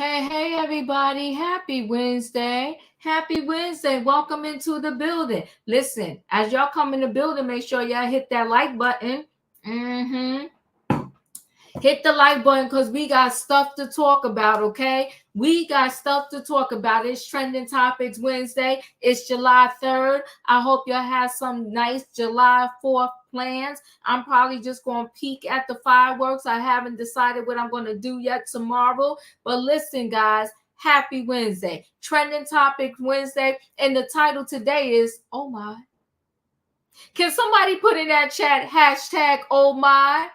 Hey, everybody. Happy Wednesday. Happy Wednesday. Welcome into the building. Listen, as y'all come in the building, make sure y'all hit that like button. Hit the like button because we got stuff to talk about, okay? We got stuff to talk about. It's Trending Topics Wednesday. It's July 3rd. I hope y'all have some nice July 4th plans. I'm probably just going to peek at the fireworks. I haven't decided what I'm going to do yet tomorrow. But listen, guys, happy Wednesday. Trending Topics Wednesday. And the title today is, oh my. Can somebody put in that chat, hashtag, oh my?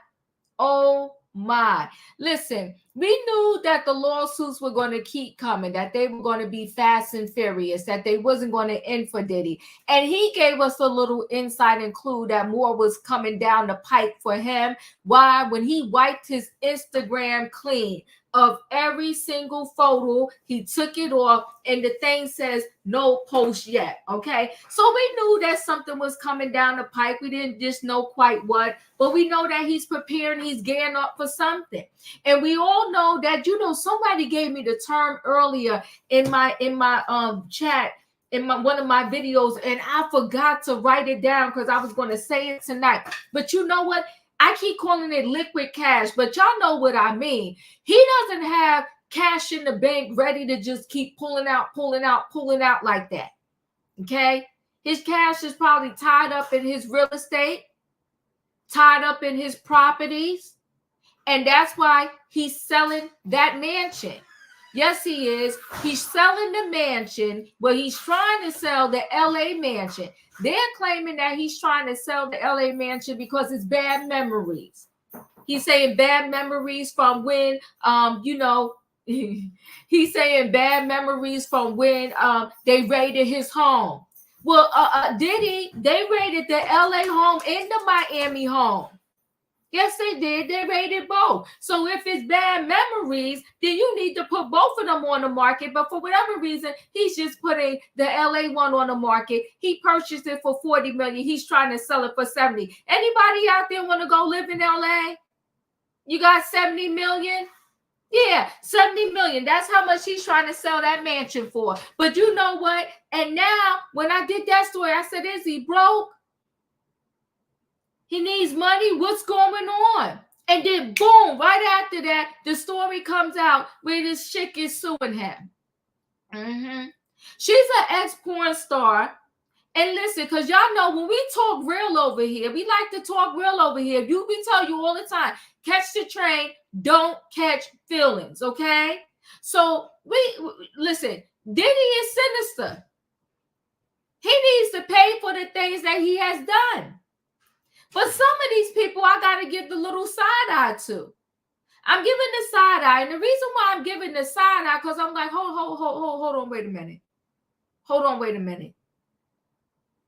Oh my. Listen, we knew that the lawsuits were going to keep coming, that they were going to be fast and furious, that they wasn't going to end for Diddy. And he gave us a little insight and clue that more was coming down the pipe for him. Why? When he wiped his Instagram clean of every single photo, he took it off, and the thing says no post yet. Okay, so we knew that something was coming down the pipe. We didn't just know quite what, but we know that he's preparing, he's gearing up for something. And we all know that, somebody gave me the term earlier in my chat in one of my videos, and I forgot to write it down because I was going to say it tonight. But you know what? I keep calling it liquid cash, but y'all know what I mean. He doesn't have cash in the bank ready to just keep pulling out like that. Okay? His cash is probably tied up in his real estate, tied up in his properties, and that's why he's selling that mansion. Yes, he is. He's selling the mansion, but he's trying to sell the LA mansion. They're claiming that he's trying to sell the LA mansion because it's bad memories. He's saying bad memories from when, he's saying bad memories from when they raided his home. Well, Diddy, they raided the LA home and the Miami home. Yes, they did. They raided both. So if it's bad memories, then you need to put both of them on the market. But for whatever reason, he's just putting the LA one on the market. He purchased it for $40 million. He's trying to sell it for $70 million. Anybody out there want to go live in LA? You got $70 million? Yeah, $70 million. That's how much he's trying to sell that mansion for. But you know what? And now, when I did that story, I said, is he broke? He needs money. What's going on? And then boom, right after that, the story comes out where this chick is suing him. She's an ex-porn star. And listen, because y'all know when we talk real over here, we like to talk real over here. We tell you all the time, catch the train, don't catch feelings, okay? So listen, Diddy is sinister. He needs to pay for the things that he has done. But some of these people, I got to give the little side eye to. I'm giving the side eye. And the reason why I'm giving the side eye, because I'm like, hold on, wait a minute. Hold on, wait a minute.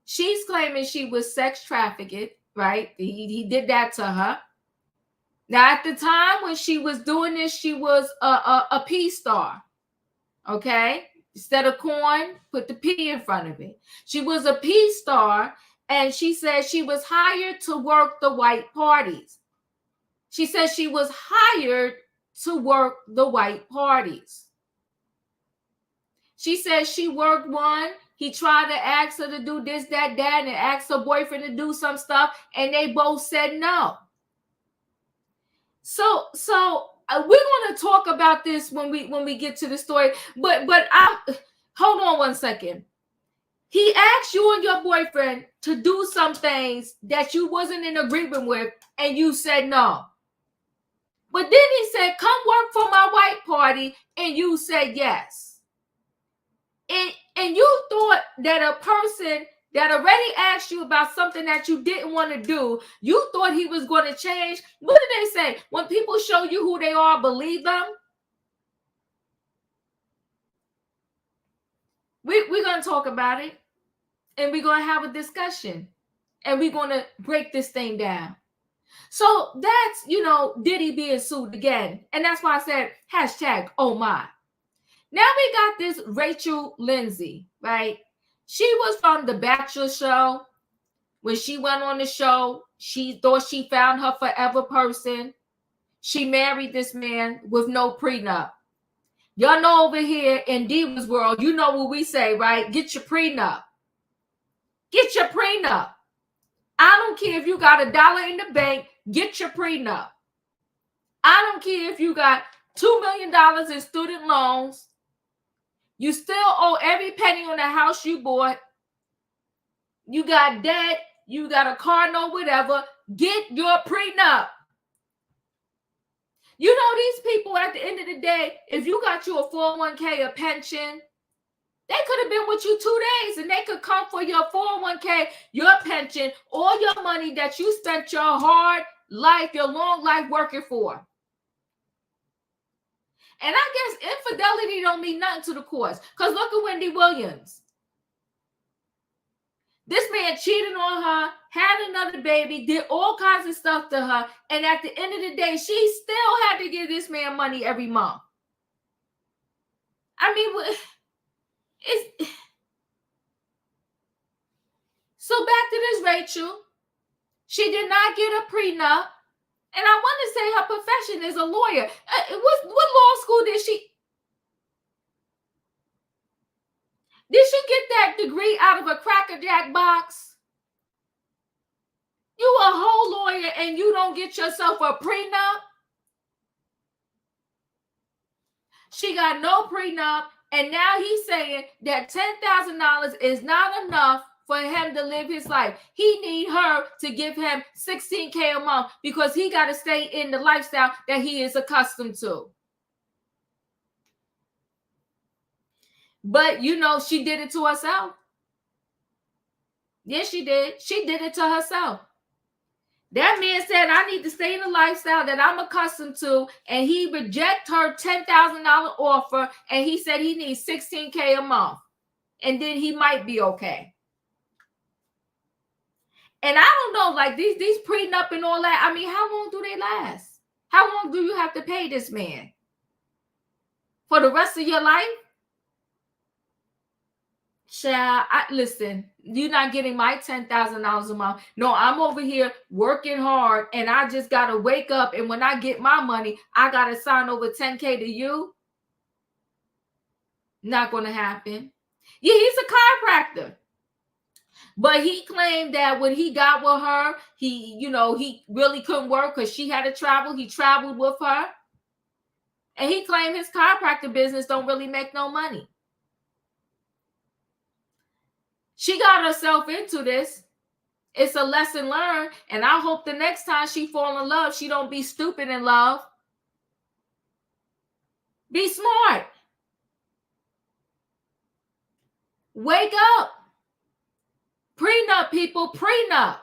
She's claiming she was sex trafficked, right? He did that to her. Now, at the time when she was doing this, she was a P star, okay? Instead of corn, put the P in front of it. She was a P star. And she said she was hired to work the white parties. She said she was hired to work the white parties. She said she worked one. He tried to ask her to do this, that, and asked her boyfriend to do some stuff, and they both said no. So we're going to talk about this when we get to the story. But hold on one second. He asked you and your boyfriend to do some things that you wasn't in agreement with, and you said no. But then he said, come work for my white party, and you said yes. And you thought that a person that already asked you about something that you didn't want to do, you thought he was going to change. What did they say? When people show you who they are, believe them. We're going to talk about it, and we're going to have a discussion, and we're going to break this thing down. So that's, Diddy being sued again. And that's why I said, hashtag, oh my. Now we got this Rachel Lindsay, right? She was from the Bachelor show. When she went on the show, she thought she found her forever person. She married this man with no prenup. Y'all know over here in Diva's world, you know what we say, right? Get your prenup. Get your prenup. I don't care if you got $1 in the bank, get your prenup. I don't care if you got $2 million in student loans. You still owe every penny on the house you bought. You got debt. You got a car, no whatever. Get your prenup. You know, these people at the end of the day, if you got you a 401k, a pension, they could have been with you 2 days and they could come for your 401k, your pension, all your money that you spent your hard life, your long life working for. And I guess infidelity don't mean nothing to the courts. Because look at Wendy Williams. This man cheated on her, had another baby, did all kinds of stuff to her. And at the end of the day, she still had to give this man money every month. I mean, so back to this Rachel. She did not get a prenup. And I want to say her profession is a lawyer. What law school did she? Did she get that degree out of a Cracker Jack box? You a whole lawyer and you don't get yourself a prenup? She got no prenup, and now he's saying that $10,000 is not enough for him to live his life. He need her to give him $16K a month because he got to stay in the lifestyle that he is accustomed to. But, you know, she did it to herself. Yes, she did. She did it to herself. That man said, I need to stay in the lifestyle that I'm accustomed to, and he rejected her $10,000 offer, and he said he needs $16K a month, and then he might be okay. And I don't know, like these prenup and all that, I mean, how long do they last? How long do you have to pay this man? For the rest of your life? Child, listen, you're not getting my $10,000 a month. No, I'm over here working hard, and I just got to wake up, and when I get my money, I got to sign over $10K to you. Not going to happen. Yeah, he's a chiropractor. But he claimed that when he got with her, he really couldn't work because she had to travel. He traveled with her. And he claimed his chiropractor business don't really make no money. She got herself into this. It's a lesson learned. And I hope the next time she fall in love, she don't be stupid in love. Be smart. Wake up. Prenup, people, prenup.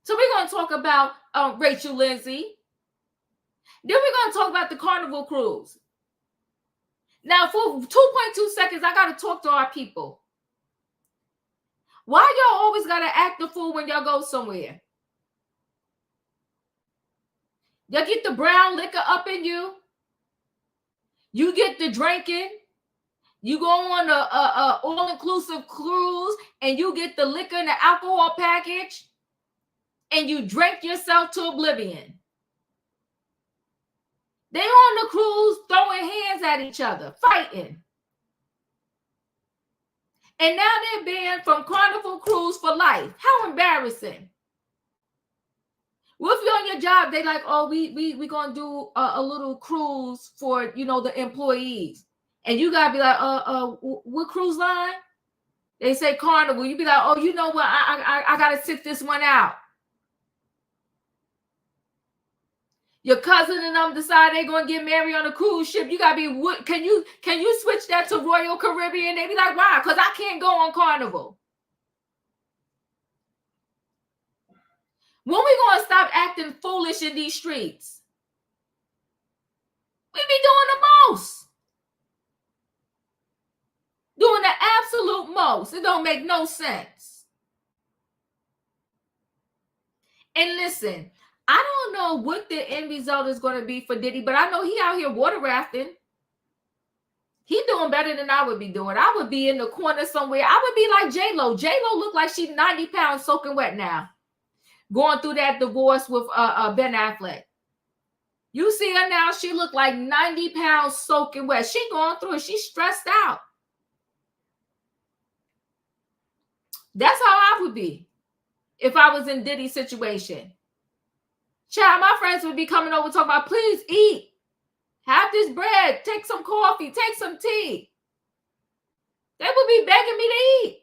So we're going to talk about Rachel Lindsay. Then we're going to talk about the Carnival Cruise. Now, for 2.2 seconds, I got to talk to our people. Why y'all always got to act the fool when y'all go somewhere? Y'all get the brown liquor up in you. You get the drinking. You go on a all-inclusive cruise and you get the liquor and the alcohol package and you drink yourself to oblivion. They on the cruise throwing hands at each other, fighting. And now they're banned from Carnival Cruise for life. How embarrassing. Well, if you're on your job, they like, oh, we going to do a little cruise for, the employees. And you got to be like, what cruise line? They say Carnival. You be like, oh, you know what? I got to sit this one out. Your cousin and them decide they're going to get married on a cruise ship. You got to be, can you switch that to Royal Caribbean? They be like, why? Because I can't go on Carnival. When we going to stop acting foolish in these streets? We be doing the most. Doing the absolute most. It don't make no sense. And listen, I don't know what the end result is going to be for Diddy, but I know he out here water rafting. He doing better than I would be doing. I would be in the corner somewhere. I would be like J-Lo. J-Lo look like she's 90 pounds soaking wet now. Going through that divorce with Ben Affleck. You see her now, she looked like 90 pounds soaking wet. She going through it. She's stressed out. That's how I would be if I was in Diddy's situation. Child, my friends would be coming over talking about, please eat. Have this bread. Take some coffee. Take some tea. They would be begging me to eat.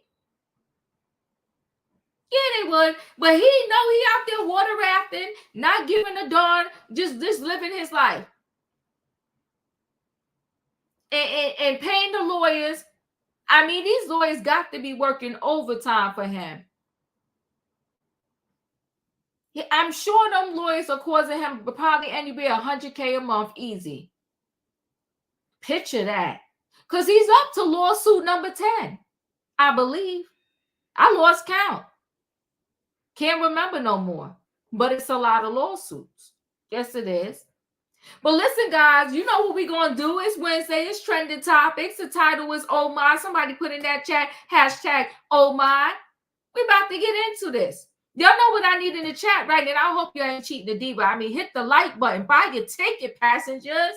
Yeah, they would. But he know he out there water rafting, not giving a darn, just living his life. And paying the lawyers. I mean, these lawyers got to be working overtime for him. I'm sure them lawyers are causing him probably anywhere $100K a month easy. Picture that. Because he's up to lawsuit number 10, I believe. I lost count. Can't remember no more. But it's a lot of lawsuits. Yes, it is. But listen, guys, you know what we're going to do? It's Wednesday. It's trending topics. The title is Oh My. Somebody put in that chat, hashtag Oh My. We're about to get into this. Y'all know what I need in the chat, right? And I hope you ain't cheating the diva. I mean, hit the like button. Buy your ticket, passengers.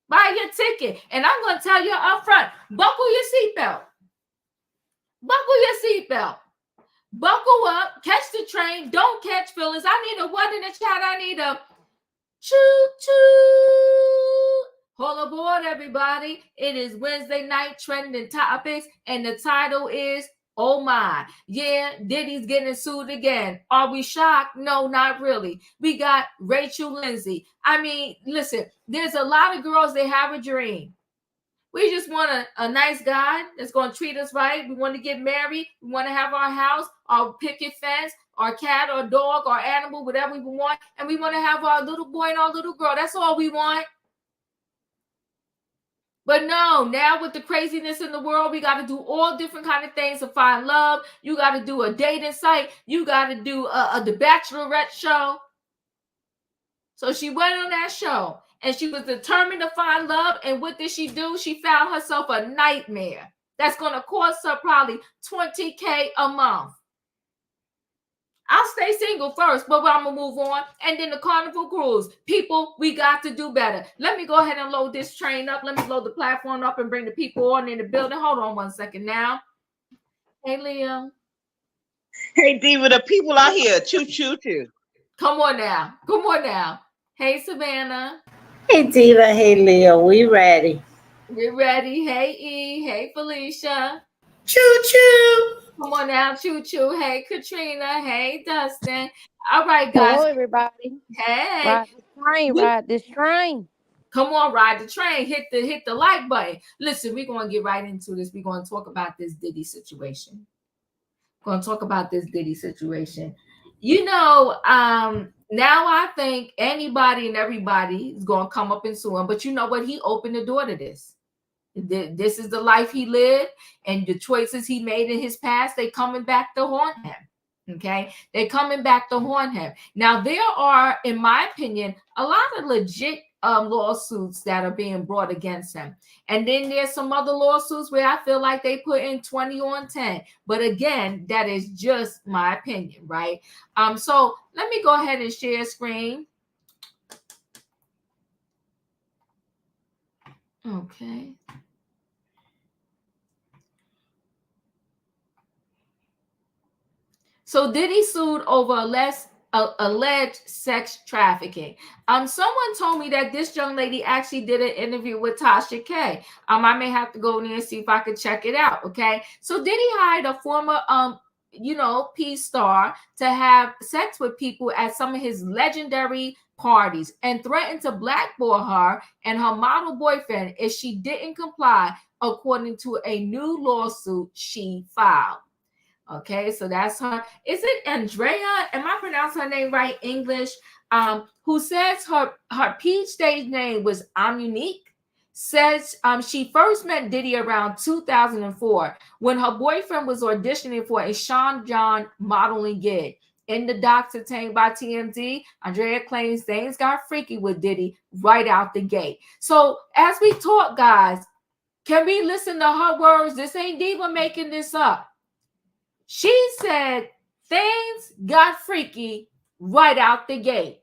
Buy your ticket. And I'm going to tell you up front, buckle your seatbelt. Buckle your seatbelt. Buckle up. Catch the train. Don't catch feelings. I need a what in the chat? I need a choo-choo. Hold aboard, everybody. It is Wednesday night trending topics, and the title is Oh My. Yeah, Diddy's getting sued again. Are we shocked? No, not really. We got Rachel Lindsay. I mean, listen, there's a lot of girls, they have a dream. We just want a nice guy that's going to treat us right. We want to get married. We want to have our house, our picket fence, our cat or dog or animal, whatever we want. And we want to have our little boy and our little girl. That's all we want. But no, now with the craziness in the world, we got to do all different kind of things to find love. You got to do a dating site. You got to do the Bachelorette show. So she went on that show and she was determined to find love. And what did she do? She found herself a nightmare that's going to cost her probably $20K a month. I'll stay single first, but I'm going to move on. And then the Carnival Cruise. People, we got to do better. Let me go ahead and load this train up. Let me load the platform up and bring the people on in the building. Hold on 1 second now. Hey, Leah. Hey, Diva, the people out here. Choo, choo, choo. Come on now. Come on now. Hey, Savannah. Hey, Diva. Hey, Leah. We ready. We're ready. Hey, E. Hey, Felicia. Choo, choo. Come on now, choo choo. Hey, Katrina. Hey, Dustin. All right, guys. Hello, everybody. Hey. Ride this train. Ride this train. Come on, ride the train. Hit the like button. Listen, we're going to get right into this. We're going to talk about this Diddy situation. You know, now I think anybody and everybody is going to come up and sue him. But you know what? He opened the door to this. This is the life he lived, and the choices he made in his past, they coming back to haunt him. Okay, they're coming back to haunt him. Now, there are, in my opinion, a lot of legit lawsuits that are being brought against him. And then there's some other lawsuits where I feel like they put in 20 on 10. But again, that is just my opinion, right? So let me go ahead and share screen. Okay. So Diddy sued over alleged sex trafficking. Someone told me that this young lady actually did an interview with Tasha K. I may have to go in there and see if I could check it out. Okay. So Diddy hired a former P star to have sex with people at some of his legendary parties and threatened to blackball her and her model boyfriend if she didn't comply, according to a new lawsuit she filed. Okay, so that's her. Is it Andrea? Am I pronouncing her name right? English. Who says her peach stage name was I'm Unique. Says she first met Diddy around 2004 when her boyfriend was auditioning for a Sean John modeling gig. In the docs obtained by TMZ, Andrea claims things got freaky with Diddy right out the gate. So as we talk, guys, can we listen to her words? This ain't Diva making this up. She said things got freaky right out the gate.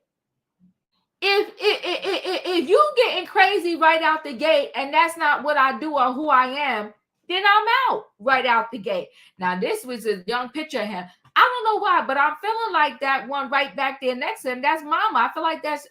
if you getting crazy right out the gate, and that's not what I do or who I am, then I'm out right out the gate. Now, this was a young picture of him. I don't know why, but I'm feeling like that one right back there next to him. That's Mama. I feel like that's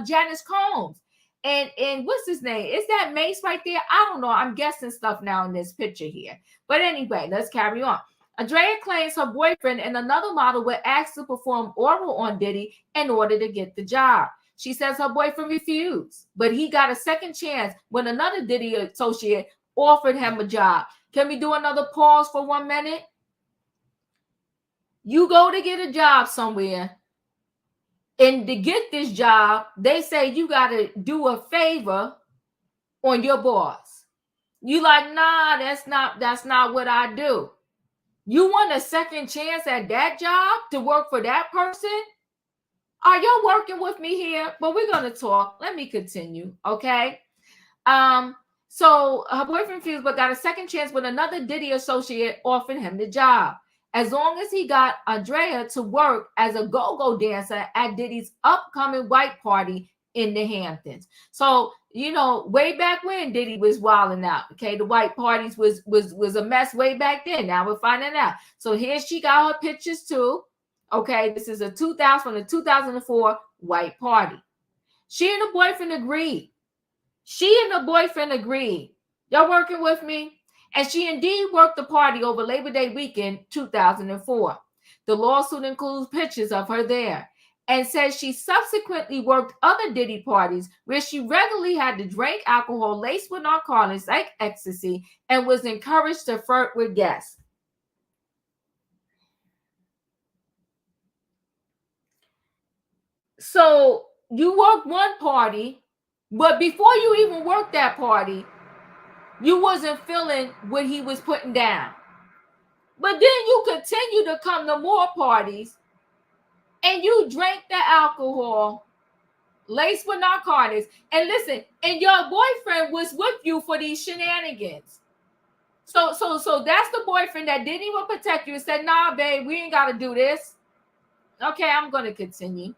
Janice Combs. And what's his name? Is that Mace right there? I don't know. I'm guessing stuff now in this picture here. But anyway, let's carry on. Andrea claims her boyfriend and another model were asked to perform oral on Diddy in order to get the job. She says her boyfriend refused, but he got a second chance when another Diddy associate offered him a job. Can we do another pause for 1 minute? You go to get a job somewhere, and to get this job, they say you got to do a favor on your boss. You like, nah, that's not what I do. You want a second chance at that job to work for that person? Are y'all working with me here? But we're going to talk. Let me continue, okay? So her boyfriend refused, but got a second chance when another Diddy associate offered him the job. As long as he got Andrea to work as a go-go dancer at Diddy's upcoming white party in the Hamptons. So, you know, way back when Diddy was wilding out, okay, the white parties was a mess way back then. Now we're finding out. So here she got her pictures too. Okay, this is a 2000 from the 2004 white party. She and the boyfriend agreed. Y'all working with me? And she indeed worked the party over Labor Day weekend 2004. The lawsuit includes pictures of her there and says she subsequently worked other Diddy parties where she regularly had to drink alcohol laced with narcotics like ecstasy and was encouraged to flirt with guests. So you worked one party, but before you even worked that party, you wasn't feeling what he was putting down. But then you continue to come to more parties and you drank the alcohol laced with narcotics. And listen, and your boyfriend was with you for these shenanigans. So that's the boyfriend that didn't even protect you and said, nah, babe, we ain't got to do this. Okay, I'm going to continue.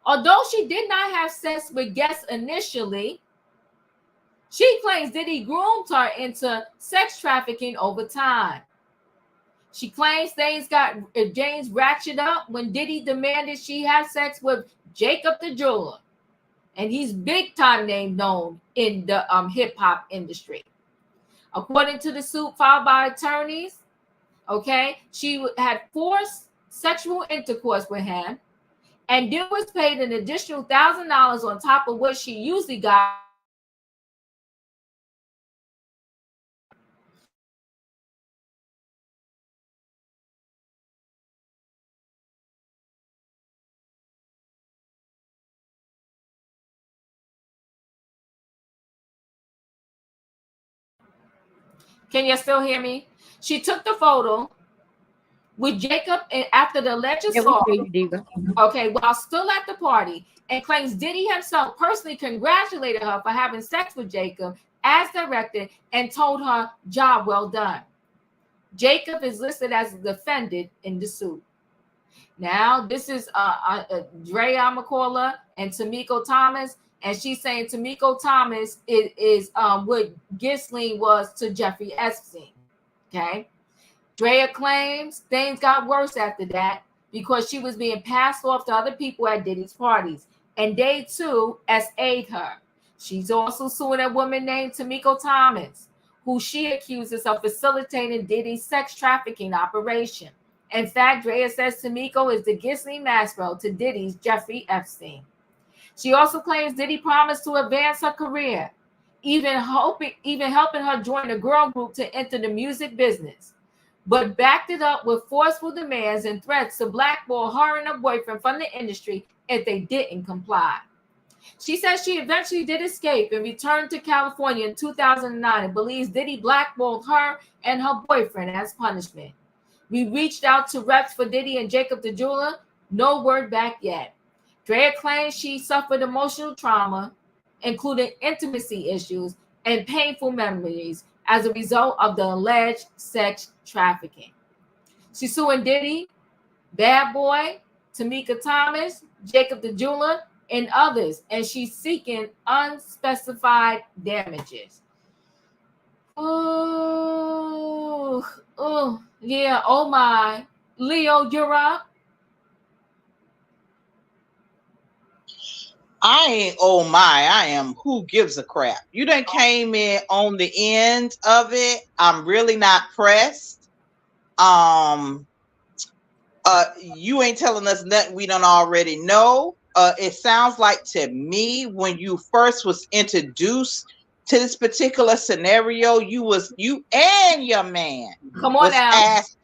Although she did not have sex with guests initially, she claims Diddy groomed her into sex trafficking over time. She claims things got James ratcheted up when Diddy demanded she have sex with Jacob the jeweler. And he's big time name known in the hip hop industry. According to the suit filed by attorneys, okay, she had forced sexual intercourse with him and then was paid an additional $1,000 on top of what she usually got. Can you still hear me? She took the photo with Jacob and after the alleged assault, okay, while still at the party, and claims Diddy himself personally congratulated her for having sex with Jacob as directed and told her, job well done. Jacob is listed as a defendant in the suit. Now, this is Dre Amakola and Tamiko Thomas, and she's saying Tamiko Thomas is what Ghislaine was to Jeffrey Epstein, okay? Drea claims things got worse after that because she was being passed off to other people at Diddy's parties, and they too SA'd her. She's also suing a woman named Tamiko Thomas, who she accuses of facilitating Diddy's sex trafficking operation. In fact, Drea says Tamiko is the Ghislaine Maxwell to Diddy's Jeffrey Epstein. She also claims Diddy promised to advance her career, even helping her join a girl group to enter the music business, but backed it up with forceful demands and threats to blackball her and her boyfriend from the industry if they didn't comply. She says she eventually did escape and returned to California in 2009 and believes Diddy blackballed her and her boyfriend as punishment. We reached out to reps for Diddy and Jacob the jeweler. No word back yet. Drea claims she suffered emotional trauma, including intimacy issues and painful memories as a result of the alleged sex trafficking. She's suing Diddy, Bad Boy, Tamika Thomas, Jacob the jeweler, and others, and she's seeking unspecified damages. Oh, yeah. Oh my, Leo, you're up. I ain't oh my, I am who gives a crap. You done came in on the end of it. I'm really not pressed. You ain't telling us nothing we don't already know. It sounds like to me when you first was introduced to this particular scenario, you and your man Come on was now. asked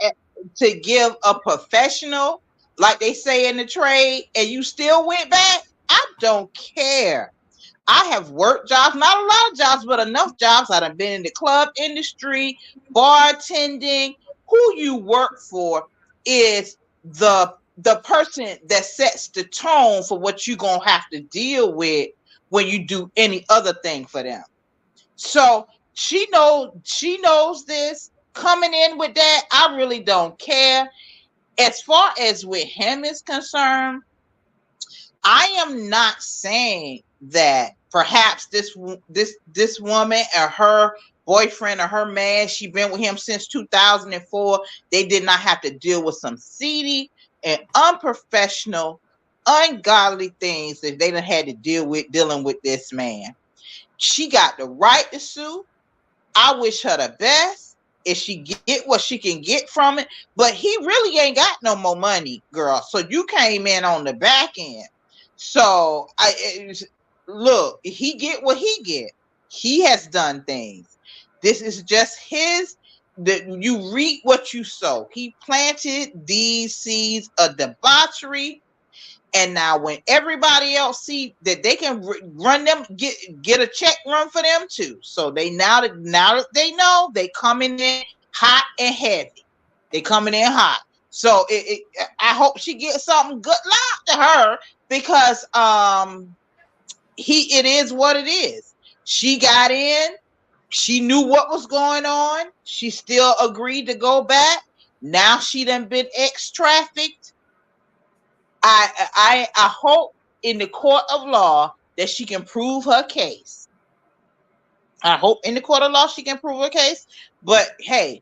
to give a professional, like they say in the trade, and you still went back. I don't care. I have worked jobs, not a lot of jobs, but enough jobs. I've been in the club industry, bartending. Who you work for is the person that sets the tone for what you're gonna have to deal with when you do any other thing for them. So she knows this. Coming in with that, I really don't care. As far as with him is concerned, I am not saying that perhaps this woman or her boyfriend or her man, she been with him since 2004, they did not have to deal with some seedy and unprofessional, ungodly things that they done had to deal with dealing with this man. She got the right to sue. I wish her the best if she get what she can get from it, but he really ain't got no more money, girl. So you came in on the back end. So look, he get what he get. He has done things. This is just his. That you reap what you sow. He planted these seeds of debauchery, and now when everybody else see that they can run them, get a check run for them too. So they now that they know they coming in hot and heavy. They coming in hot. So I hope she gets something good luck to her, because it is what it is. She got in, she knew what was going on, she still agreed to go back. Now she done been ex-trafficked. I hope in the court of law that she can prove her case. I hope in the court of law she can prove her case. But hey,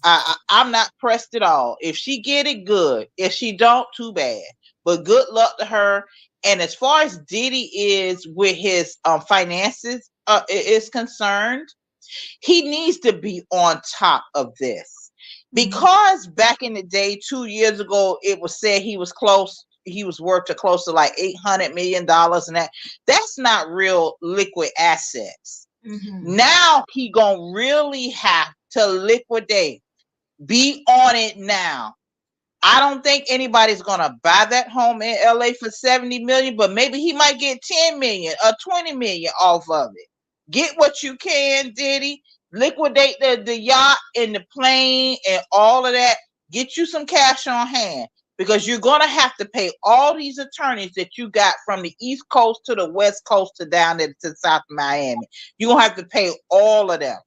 I'm not pressed at all. If she get it, good. If she don't, too bad. But good luck to her. And as far as Diddy is with his finances is concerned, he needs to be on top of this. Because back in the day, 2 years ago, it was said he was worth to close to like $800 million, and that's not real liquid assets. Now he gonna really have to liquidate. Be on it now. I don't think anybody's gonna buy that home in LA for 70 million, but maybe he might get 10 million or 20 million off of it. Get what you can, Diddy. Liquidate the yacht and the plane and all of that. Get you some cash on hand, because you're gonna have to pay all these attorneys that you got from the East Coast to the West Coast to down there to South Miami. You're gonna have to pay all of them.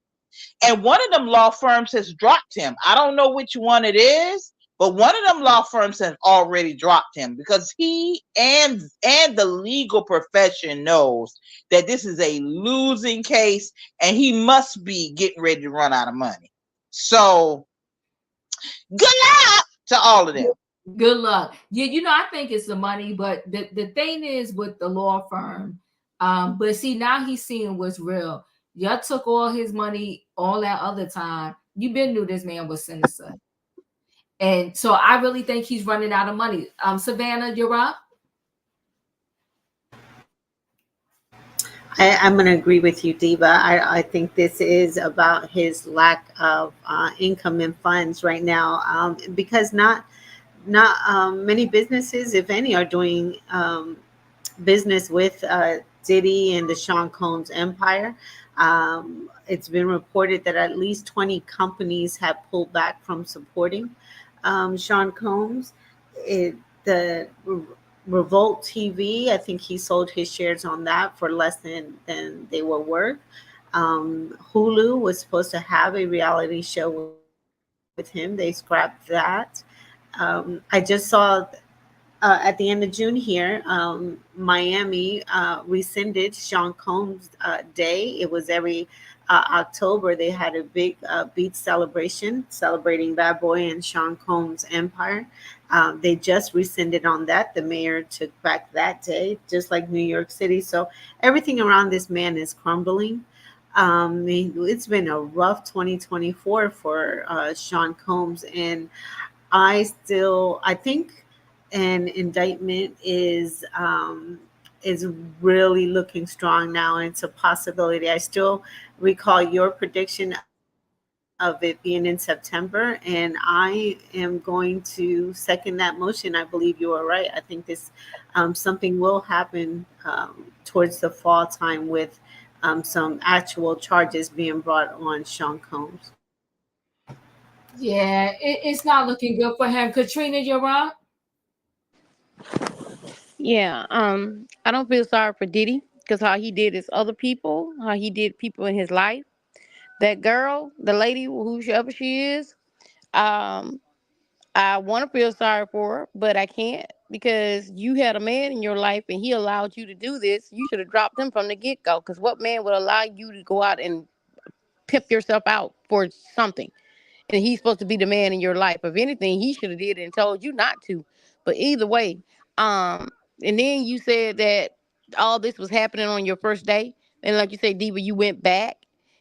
And one of them law firms has dropped him. I don't know which one it is, but one of them law firms has already dropped him, because he and the legal profession knows that this is a losing case, and he must be getting ready to run out of money. So good luck to all of them. Good luck. Yeah, I think it's the money, but the thing is with the law firm, but see, now he's seeing what's real. Y'all took all his money all that other time. You been knew this man was sinister. And so I really think he's running out of money. Savannah, you're up. I'm going to agree with you, Diva. I think this is about his lack of income and funds right now, because not many businesses, if any, are doing business with Diddy and the Sean Combs empire. It's been reported that at least 20 companies have pulled back from supporting Sean Combs. The Revolt TV, I think he sold his shares on that for less than they were worth. Hulu was supposed to have a reality show with him. They scrapped that. I just saw at the end of June here, Miami rescinded Sean Combs' day. It was every October. They had a big beach celebration celebrating Bad Boy and Sean Combs' empire. They just rescinded on that. The mayor took back that day, just like New York City. So everything around this man is crumbling. It's been a rough 2024 for Sean Combs, and I think an indictment is really looking strong now. It's a possibility. I still recall your prediction of it being in September, and I am going to second that motion. I believe you are right. I think this something will happen towards the fall time with some actual charges being brought on Sean Combs. Yeah, it's not looking good for him. Katrina, you're on. Yeah. I don't feel sorry for Diddy because how he did his other people, how he did people in his life. That girl, the lady, whoever she is, um, I want to feel sorry for her, but I can't because you had a man in your life and he allowed you to do this. You should have dropped him from the get go. Because what man would allow you to go out and pimp yourself out for something? And he's supposed to be the man in your life. If anything, he should have did it and told you not to. But either way, um, and then you said that all this was happening on your first day, and like you said, Diva, you went back,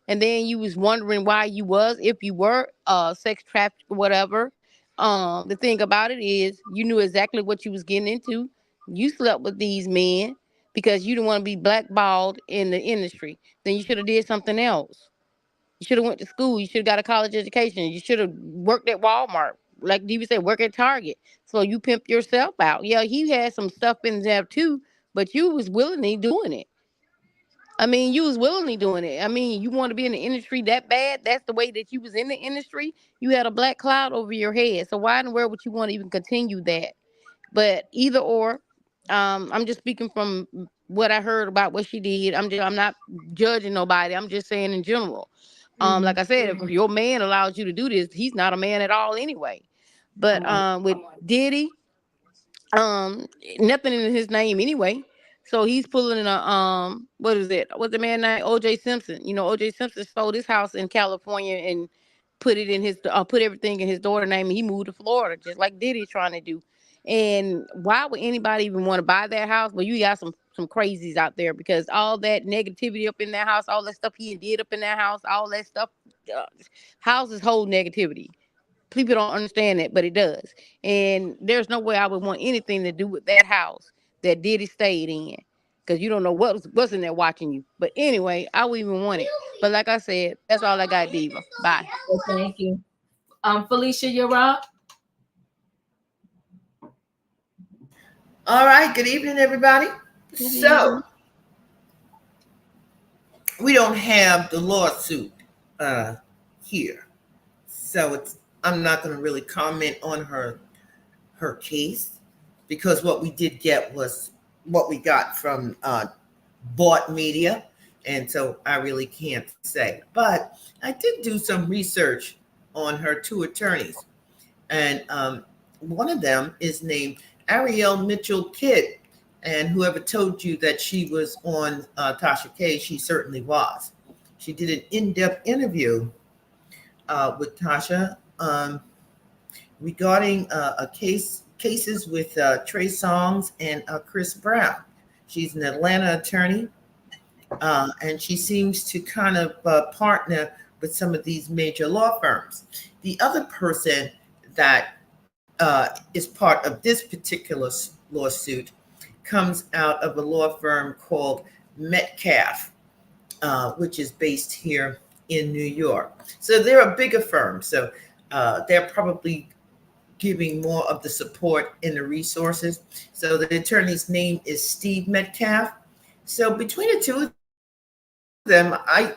and then you was wondering why you was, if you were sex trafficked or whatever. The thing about it is, you knew exactly what you was getting into. You slept with these men because you didn't want to be blackballed in the industry. Then you should have did something else. You should have went to school. You should have got a college education. You should have worked at Walmart. Like Diva said, work at Target. So you pimp yourself out. Yeah, he had some stuff in there too, but you was willingly doing it. I mean, you was willingly doing it. I mean, you want to be in the industry that bad. That's the way that you was in the industry. You had a black cloud over your head. So why in the world would you want to even continue that? But either or, I'm just speaking from what I heard about what she did. I'm not judging nobody. I'm just saying in general. Mhm. Like I said, if your man allows you to do this, he's not a man at all anyway. But with Diddy, um nothing in his name anyway. So he's pulling in a what is it? What's the man name? OJ Simpson. You know, OJ Simpson sold his house in California and put it in his put everything in his daughter's name and he moved to Florida, just like Diddy's trying to do. And why would anybody even want to buy that house? Well, you got some crazies out there because all that negativity up in that house, all that stuff he did up in that house, all that stuff, uh, houses hold negativity. People don't understand that, but it does. And there's no way I would want anything to do with that house that Diddy stayed in. Because you don't know what's in there watching you. But anyway, I wouldn't even want it. But like I said, that's all I got, Diva. Bye. Well, thank you. Felicia, you're up. All right. Good evening, everybody. So we don't have the lawsuit here, so I'm not going to really comment on her case because what we did get was what we got from bought media, and so I really can't say. But I did do some research on her two attorneys, and one of them is named Ariel Mitchell Kidd. And whoever told you that she was on Tasha K, she certainly was. She did an in-depth interview with Tasha regarding cases with Trey Songz and Chris Brown. She's an Atlanta attorney, and she seems to kind of partner with some of these major law firms. The other person that is part of this particular lawsuit comes out of a law firm called Metcalf, which is based here in New York. So they're a bigger firm. So they're probably giving more of the support and the resources. So the attorney's name is Steve Metcalf. So between the two of them, I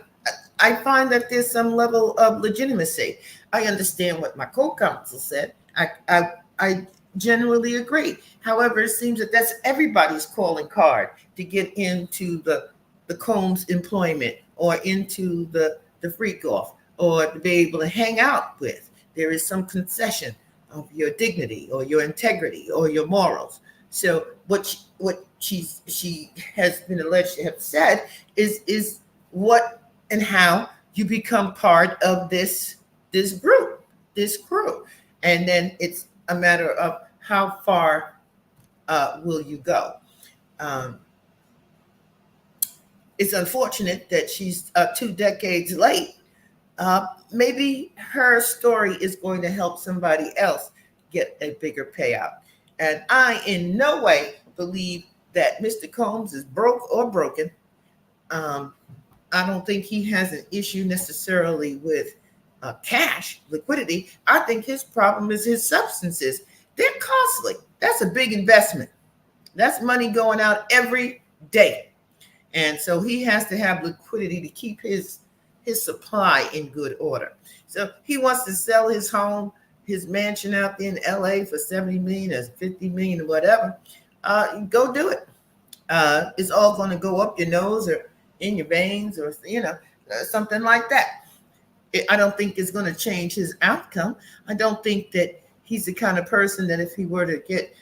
find that there's some level of legitimacy. I understand what my co-counsel said. I generally agree. However, it seems that that's everybody's calling card to get into the Combs employment or into the freak off or to be able to hang out with. There is some concession of your dignity or your integrity or your morals. So she has been alleged to have said is what and how you become part of this group, this crew, and then it's a matter of how far will you go. Um, it's unfortunate that she's 2 decades late. Maybe her story is going to help somebody else get a bigger payout. And I, in no way, believe that Mr. Combs is broke or broken. Um, I don't think he has an issue necessarily with cash, liquidity. I think his problem is his substances. They're costly. That's a big investment. That's money going out every day. And so he has to have liquidity to keep his supply in good order. So he wants to sell his home, his mansion out there in LA for 70 million or 50 million or whatever. Go do it. It's all going to go up your nose or in your veins or, something like that. I don't think it's going to change his outcome. I don't think that he's the kind of person that if he were to get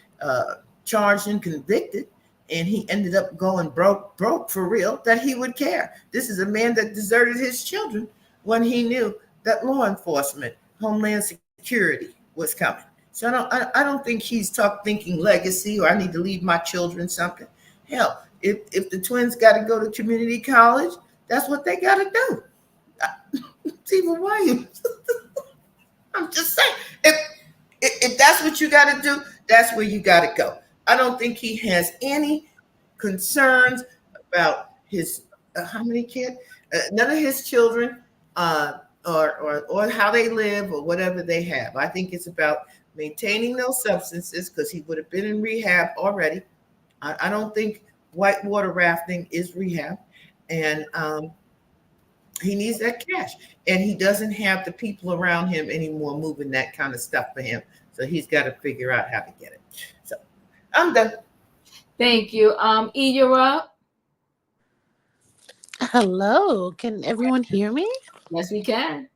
charged and convicted and he ended up going broke for real, that he would care. This is a man that deserted his children when he knew that law enforcement, Homeland Security was coming. So I don't think he's thinking legacy or I need to leave my children something. Hell, if the twins got to go to community college, that's what they got to do. Stephen Williams. I'm just saying, if that's what you got to do, that's where you got to go. I don't think he has any concerns about his how many kids, none of his children, or how they live or whatever they have. I think it's about maintaining those substances because he would have been in rehab already. I don't think whitewater rafting is rehab, and he needs that cash, and he doesn't have the people around him anymore moving that kind of stuff for him. So he's got to figure out how to get it. So I'm done. Thank you. E, you're up. Hello, can everyone hear me? Yes, we can.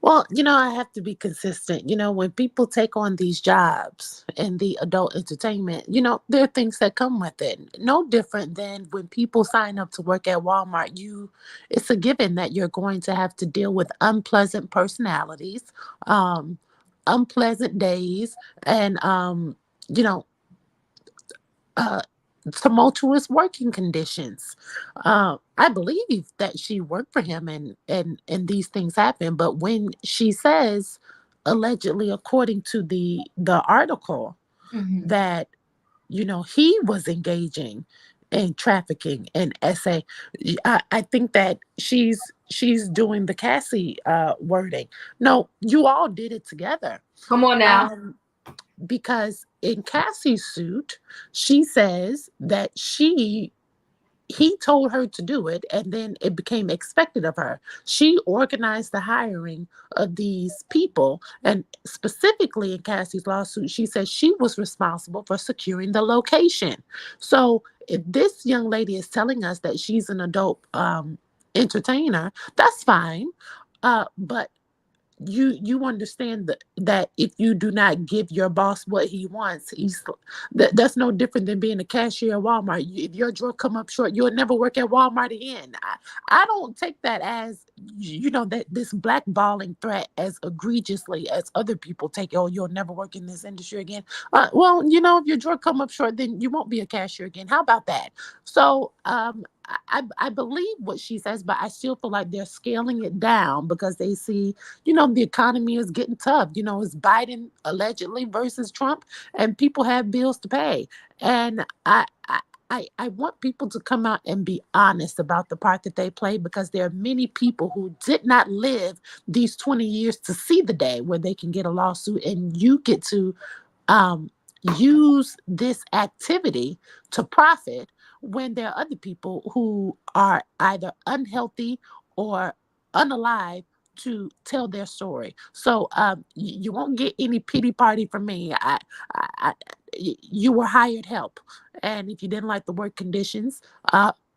Well, I have to be consistent. When people take on these jobs in the adult entertainment, there are things that come with it. No different than when people sign up to work at Walmart. It's a given that you're going to have to deal with unpleasant personalities, um, unpleasant days, and you know, uh, tumultuous working conditions. I believe that she worked for him, and these things happen. But when she says, allegedly, according to the article, Mhm. that he was engaging in trafficking and SA, I think that she's doing the Cassie wording. No, you all did it together. Come on now. Because in Cassie's suit, she says that he told her to do it, and then it became expected of her. She organized the hiring of these people, and specifically in Cassie's lawsuit, she says she was responsible for securing the location. So if this young lady is telling us that she's an adult entertainer, that's fine. But you understand that if you do not give your boss what he wants, that's no different than being a cashier at Walmart. If your drawer come up short, you'll never work at Walmart again. I don't take that as that this blackballing threat as egregiously as other people take. Oh, you'll never work in this industry again. Well, if your drawer come up short, then you won't be a cashier again. How about that? So I believe what she says, but I still feel like they're scaling it down because they see, the economy is getting tough. It's Biden allegedly versus Trump, and people have bills to pay. And I want people to come out and be honest about the part that they play, because there are many people who did not live these 20 years to see the day where they can get a lawsuit, and you get to use this activity to profit when there are other people who are either unhealthy or unalive to tell their story. So you won't get any pity party from me. You were hired help, and if you didn't like the work conditions,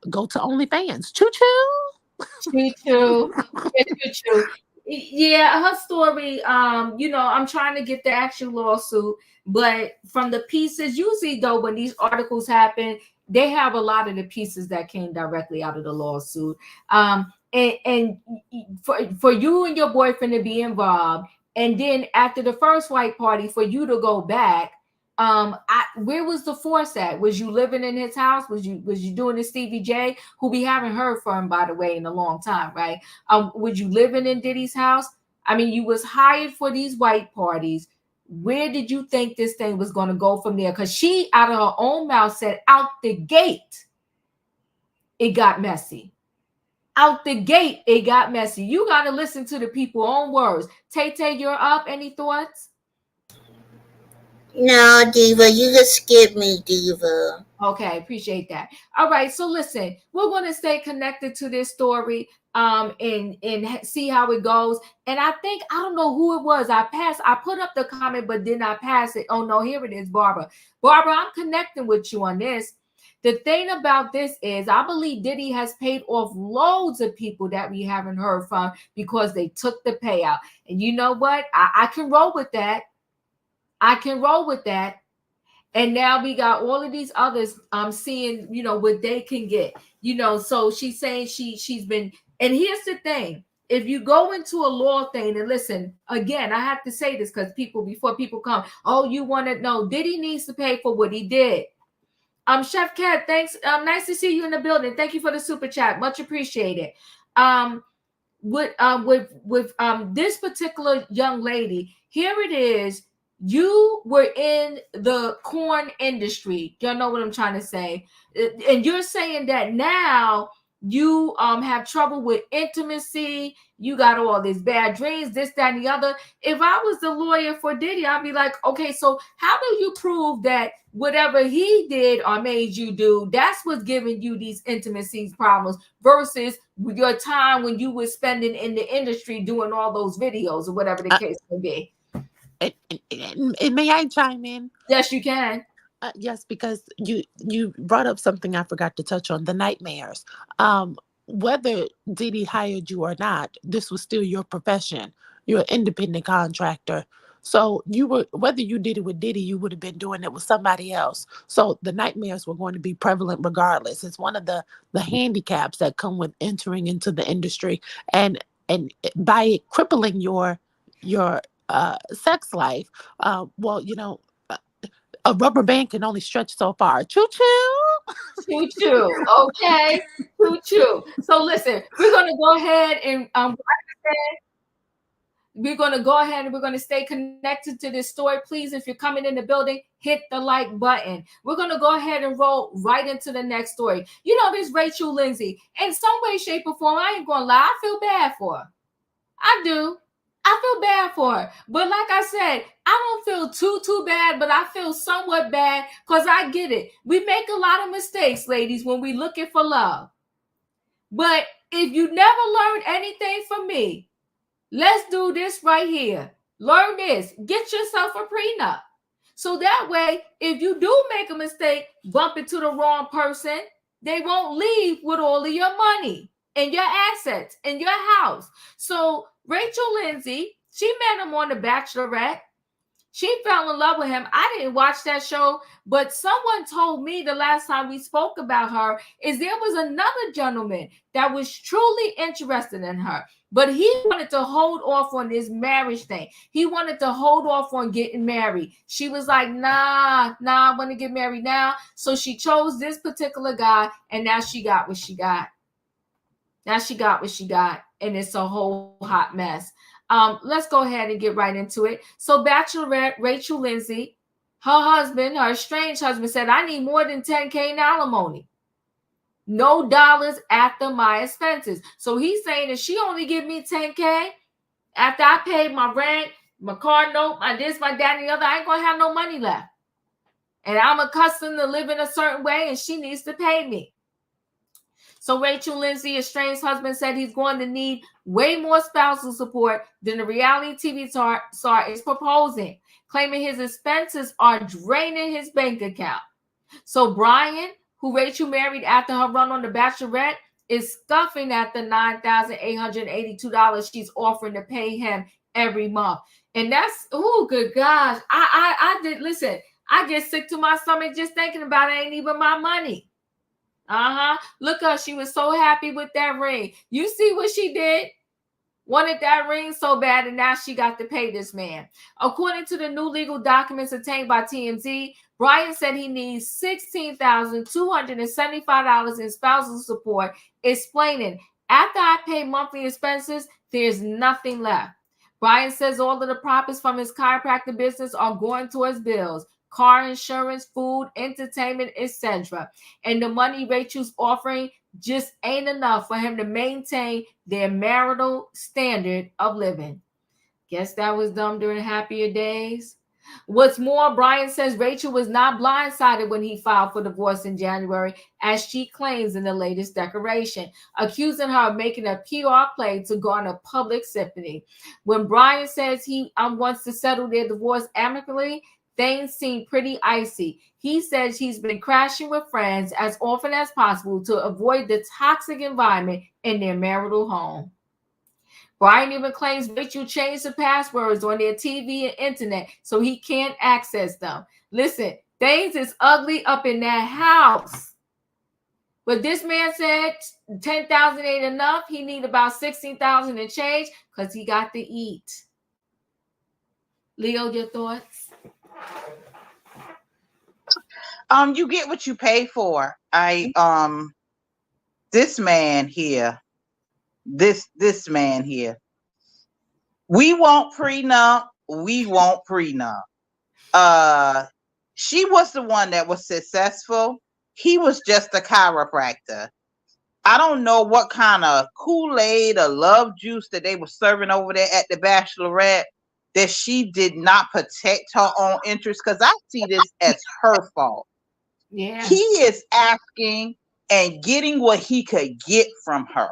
go to OnlyFans. Choo choo. Choo choo. Choo choo. Yeah, her story. I'm trying to get the actual lawsuit, but from the pieces, usually though, when these articles happen, they have a lot of the pieces that came directly out of the lawsuit. And for you and your boyfriend to be involved, and then after the first white party, for you to go back. Where was the force at? Was you living in his house? Was you doing the Stevie J, who we haven't heard from, by the way, in a long time, right? Was you living in Diddy's house? I mean, you was hired for these white parties. Where did you think this thing was going to go from there? Because she, out of her own mouth, said out the gate, it got messy. Out the gate, it got messy. You got to listen to the people's own words. Tay, you're up. Any thoughts? No, Diva, you can skip me, Diva. Okay, appreciate that. All right, so listen, we're going to stay connected to this story and see how it goes. And I think, I don't know who it was. I put up the comment, but did not pass it. Oh no, here it is, Barbara. Barbara, I'm connecting with you on this. The thing about this is, I believe Diddy has paid off loads of people that we haven't heard from because they took the payout. And you know what? I can roll with that. I can roll with that. And now we got all of these others seeing, what they can get. So she's saying she's been, and here's the thing. If you go into a law thing, and listen, again, I have to say this because before people come, oh, you want to know, Diddy needs to pay for what he did. Chef Cat, thanks. Nice to see you in the building. Thank you for the super chat. Much appreciated. With this particular young lady, here it is. You were in the corn industry. Y'all know what I'm trying to say. And you're saying that now you have trouble with intimacy. You got all these bad dreams, this, that, and the other. If I was the lawyer for Diddy, I'd be like, okay, so how do you prove that whatever he did or made you do, that's what's giving you these intimacy problems versus your time when you were spending in the industry doing all those videos or whatever the case may be? And may I chime in? Yes, you can. Yes, because you brought up something I forgot to touch on, the nightmares. Whether Diddy hired you or not, this was still your profession. You're an independent contractor. So whether you did it with Diddy, you would have been doing it with somebody else. So the nightmares were going to be prevalent regardless. It's one of the handicaps that come with entering into the industry, and by crippling your sex life, a rubber band can only stretch so far. Choo choo. Okay, choo. So listen, we're gonna go ahead and we're gonna go ahead and we're gonna stay connected to this story. Please, if you're coming in the building, hit the like button. We're gonna go ahead and roll right into the next story. This Rachel Lindsay, in some way, shape, or form, I ain't gonna lie, I feel bad for her. I do. I feel bad for her. But like I said, I don't feel too bad, but I feel somewhat bad because I get it. We make a lot of mistakes, ladies, when we looking for love. But if you never learned anything from me, let's do this right here. Learn this. Get yourself a prenup. So that way, if you do make a mistake, bump into the wrong person, they won't leave with all of your money and your assets and your house. So Rachel Lindsay, she met him on The Bachelorette. She fell in love with him. I didn't watch that show, but someone told me the last time we spoke about her is there was another gentleman that was truly interested in her, but he wanted to hold off on this marriage thing. He wanted to hold off on getting married. She was like, nah, I want to get married now. So she chose this particular guy, and now she got what she got. And it's a whole hot mess. Let's go ahead and get right into it. So Bachelorette Rachel Lindsay, her estranged husband said, I need more than $10K in alimony. No dollars after my expenses. So he's saying that she only give me $10K after I paid my rent, my car note, my this, my that, and the other. I ain't going to have no money left. And I'm accustomed to living a certain way, and she needs to pay me. So Rachel Lindsay, estranged husband, said he's going to need way more spousal support than the reality TV star is proposing, claiming his expenses are draining his bank account. So Brian, who Rachel married after her run on The Bachelorette, is scuffing at the $9,882 she's offering to pay him every month. And that's, oh, good gosh. I did, listen, I get sick to my stomach just thinking about it. Ain't even my money. Look up, she was so happy with that ring. You see what she did? Wanted that ring so bad, and now she got to pay this man. According to the new legal documents obtained by TMZ, Brian said he needs $16,275 in spousal support, explaining, after I pay monthly expenses, there's nothing left. Brian says all of the profits from his chiropractic business are going towards bills, car insurance, food, entertainment, etc. And the money Rachel's offering just ain't enough for him to maintain their marital standard of living. Guess that was done during happier days. What's more, Brian says Rachel was not blindsided when he filed for divorce in January, as she claims in the latest declaration, accusing her of making a PR play to garner public sympathy. When Brian says he wants to settle their divorce amicably, things seem pretty icy. He says he's been crashing with friends as often as possible to avoid the toxic environment in their marital home. Brian even claims Rachel changed the passwords on their TV and internet so he can't access them. Listen, things is ugly up in that house. But this man said $10,000 ain't enough. He need about $16,000 and change because he got to eat. Leo, your thoughts? You get what you pay for. This man here, this man here. We won't prenup. We won't prenup. She was the one that was successful. He was just a chiropractor. I don't know what kind of Kool-Aid or love juice that they were serving over there at the Bachelorette that she did not protect her own interests, because I see this as her fault. Yeah. He is asking and getting what he could get from her.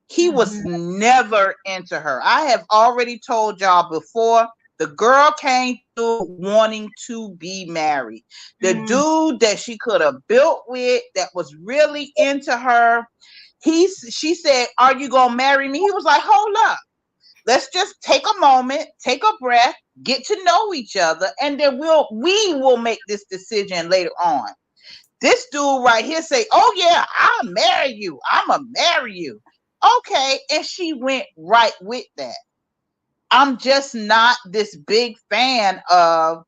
He was never into her. I have already told y'all before, the girl came through wanting to be married. The dude that she could have built with, that was really into her, she said, "Are you gonna marry me?" He was like, "Hold up. Let's just take a moment, take a breath, get to know each other, and then we will make this decision later on." This dude right here say, "Oh yeah, I'll marry you. I'ma marry you." Okay, and she went right with that. I'm just not this big fan of,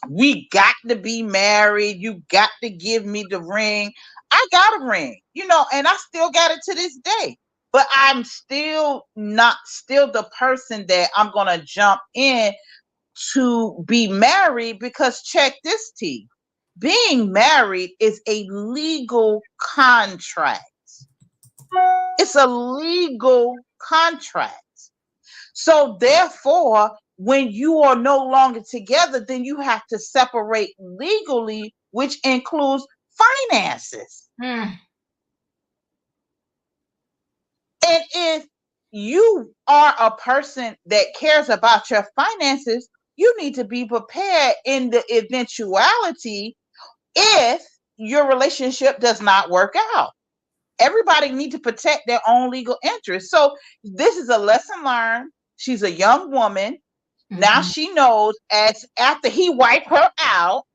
we got to be married, you got to give me the ring. I got a ring, and I still got it to this day. But I'm still not the person that I'm gonna jump in to be married, because check this, T. Being married is a legal contract. It's a legal contract. So therefore, when you are no longer together, then you have to separate legally, which includes finances. And if you are a person that cares about your finances, you need to be prepared in the eventuality if your relationship does not work out. Everybody needs to protect their own legal interests. So this is a lesson learned. She's a young woman. Now she knows, as after he wiped her out,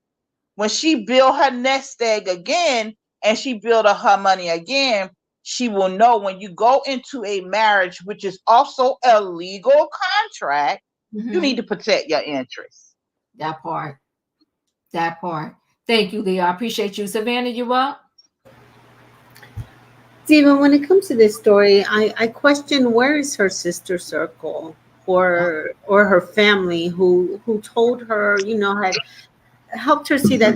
when she build her nest egg again and she build up her money again, she will know when you go into a marriage, which is also a legal contract, you need to protect your interests. That part. Thank you, Leah. I appreciate you. Savannah, you up? Stephen, when it comes to this story, I question, where is her sister circle or her family who told her, had helped her see that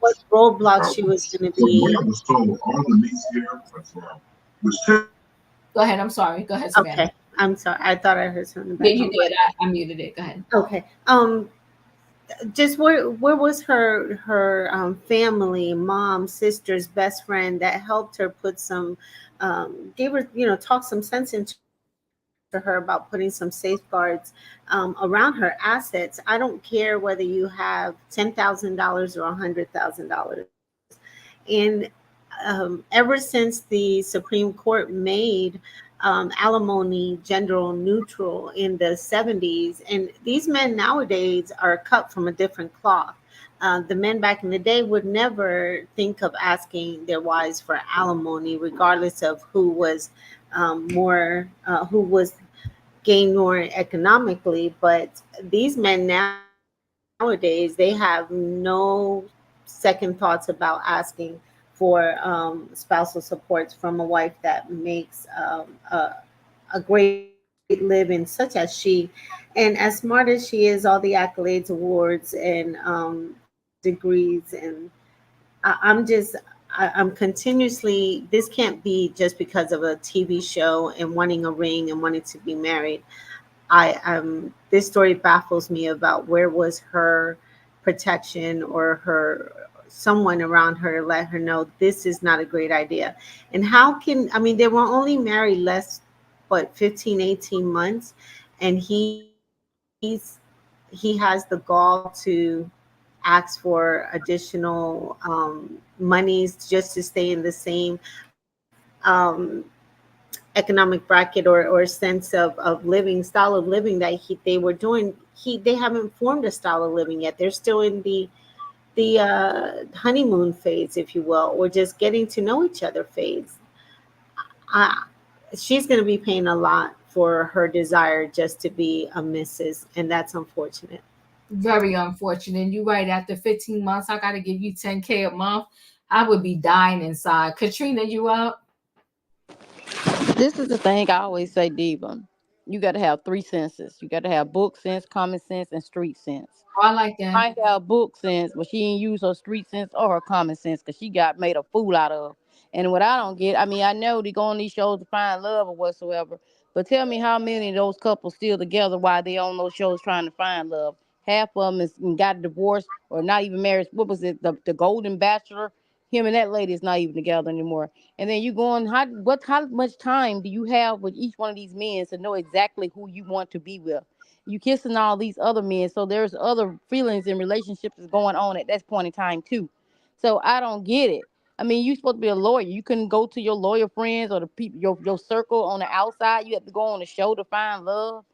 what roadblocks she was going to be. Go ahead. I'm sorry. Go ahead, Savannah. Okay. I'm sorry. I thought I heard something. Yeah, you did. I muted it. Go ahead. Okay. Just where was her family, mom, sisters, best friend that helped her put some, gave her, talk some sense into her about putting some safeguards around her assets. I don't care whether you have $10,000 or $100,000. And ever since the Supreme Court made alimony gender neutral in the 70s, and these men nowadays are cut from a different cloth. The men back in the day would never think of asking their wives for alimony, regardless of who was gain more economically. But these men nowadays, they have no second thoughts about asking for spousal supports from a wife that makes a great living, such as she. And as smart as she is, all the accolades, awards, and degrees, and I'm continuously, this can't be just because of a TV show and wanting a ring and wanting to be married. This story baffles me about where was her protection or her someone around her to let her know this is not a great idea. And how can, I mean, they were only married less, but 15, 18 months, and he has the gall to ask for additional monies just to stay in the same um, economic bracket or sense of living, style of living that they were doing. They haven't formed a style of living yet. They're still in the honeymoon phase, if you will, or just getting to know each other phase. uh, she's going to be paying a lot for her desire just to be a missus, and that's unfortunate. Very unfortunate. You're right. After 15 months, I got to give you 10K a month. I would be dying inside. Katrina, you up? This is the thing I always say, Diva. You got to have three senses. You got to have book sense, common sense, and street sense. Oh, I like that. Might have book sense, but she ain't use her street sense or her common sense because she got made a fool out of. And what I don't get, I mean, I know they go on these shows to find love or whatsoever, but tell me how many of those couples still together while they on those shows trying to find love? Half of them got divorced or not even married. What was it? The Golden Bachelor. Him and that lady is not even together anymore. And then you going, how much time do you have with each one of these men to know exactly who you want to be with? You kissing all these other men, so there's other feelings and relationships is going on at that point in time too. So I don't get it. I mean, you supposed to be a lawyer. You couldn't go to your lawyer friends or the people your circle on the outside. You have to go on the show to find love.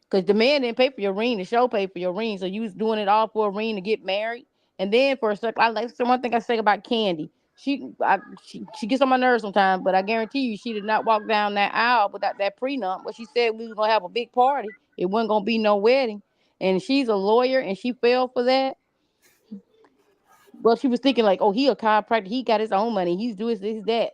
Because the man didn't pay for your ring, the show paid for your ring. So you was doing it all for a ring to get married. And then for a second, I like so one thing I say about Candy. She gets on my nerves sometimes, but I guarantee you she did not walk down that aisle without that prenup. But she said we was gonna have a big party. It wasn't gonna be no wedding. And she's a lawyer and she fell for that. Well, she was thinking like, oh, he a chiropractor. He got his own money. He's doing this, that.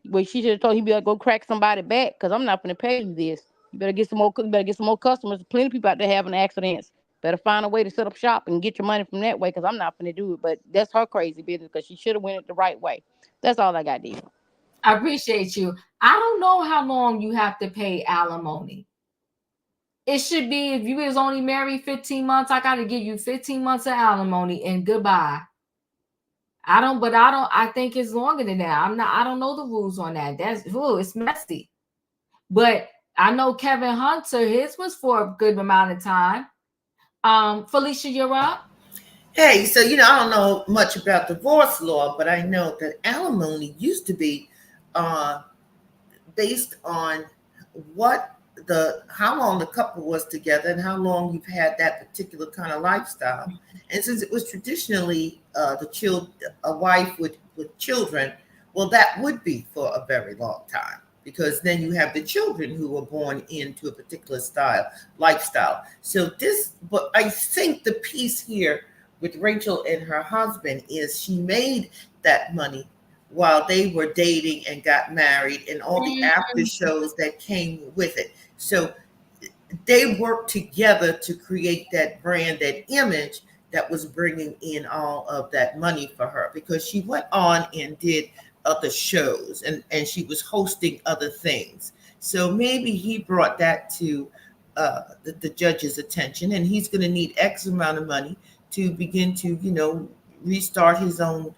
But she should have told him, be like, go crack somebody back because I'm not going to pay you this. You better get some more. You better get some more customers. Plenty of people out there having accidents. Better find a way to set up shop and get your money from that way because I'm not going to do it. But that's her crazy business because she should have went it the right way. That's all I got, Dee. I appreciate you. I don't know how long you have to pay alimony. It should be if you was only married 15 months, I got to give you 15 months of alimony and goodbye. I think it's longer than that. I don't know the rules on that. It's messy. But I know Kevin Hunter, his was for a good amount of time. Felicia, you're up. Hey, so I don't know much about divorce law, but I know that alimony used to be based on how long the couple was together and how long you've had that particular kind of lifestyle. And since it was traditionally a wife with children, well, that would be for a very long time, because then you have the children who were born into a particular lifestyle. But I think the piece here with Rachel and her husband is she made that money while they were dating and got married and all the after shows that came with it. So they worked together to create that brand, that image that was bringing in all of that money for her, because she went on and did other shows and she was hosting other things. So maybe he brought that to the judge's attention, and he's going to need X amount of money to begin to, restart his own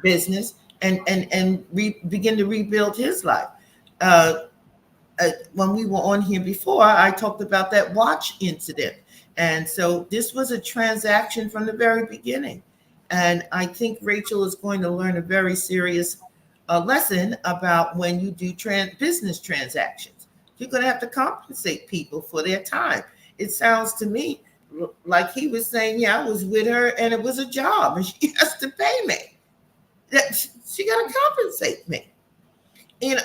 business and begin to rebuild his life. When we were on here before, I talked about that watch incident. And so this was a transaction from the very beginning. And I think Rachel is going to learn a very serious lesson about when you do business transactions. You're going to have to compensate people for their time. It sounds to me like he was saying, yeah, I was with her and it was a job and she has to pay me. She got to compensate me. And,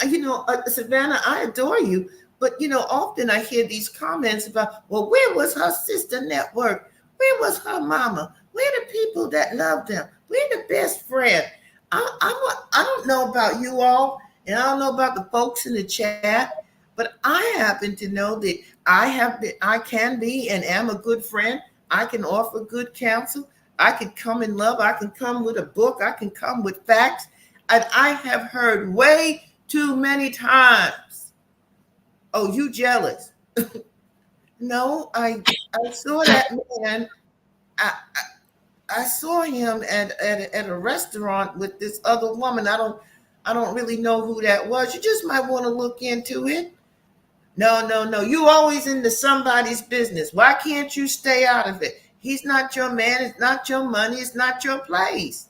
Savannah, I adore you. But, often I hear these comments about, well, where was her sister network? Where was her mama? Where the people that loved them? Where the best friend? I don't know about you all, and I don't know about the folks in the chat, but I happen to know that I can be and am a good friend. I can offer good counsel. I can come in love. I can come with a book. I can come with facts. And I have heard way too many times, oh, you jealous. No, I saw that man. I saw him at a restaurant with this other woman. I don't really know who that was. You just might want to look into it. No. You always into somebody's business. Why can't you stay out of it? He's not your man. It's not your money. It's not your place.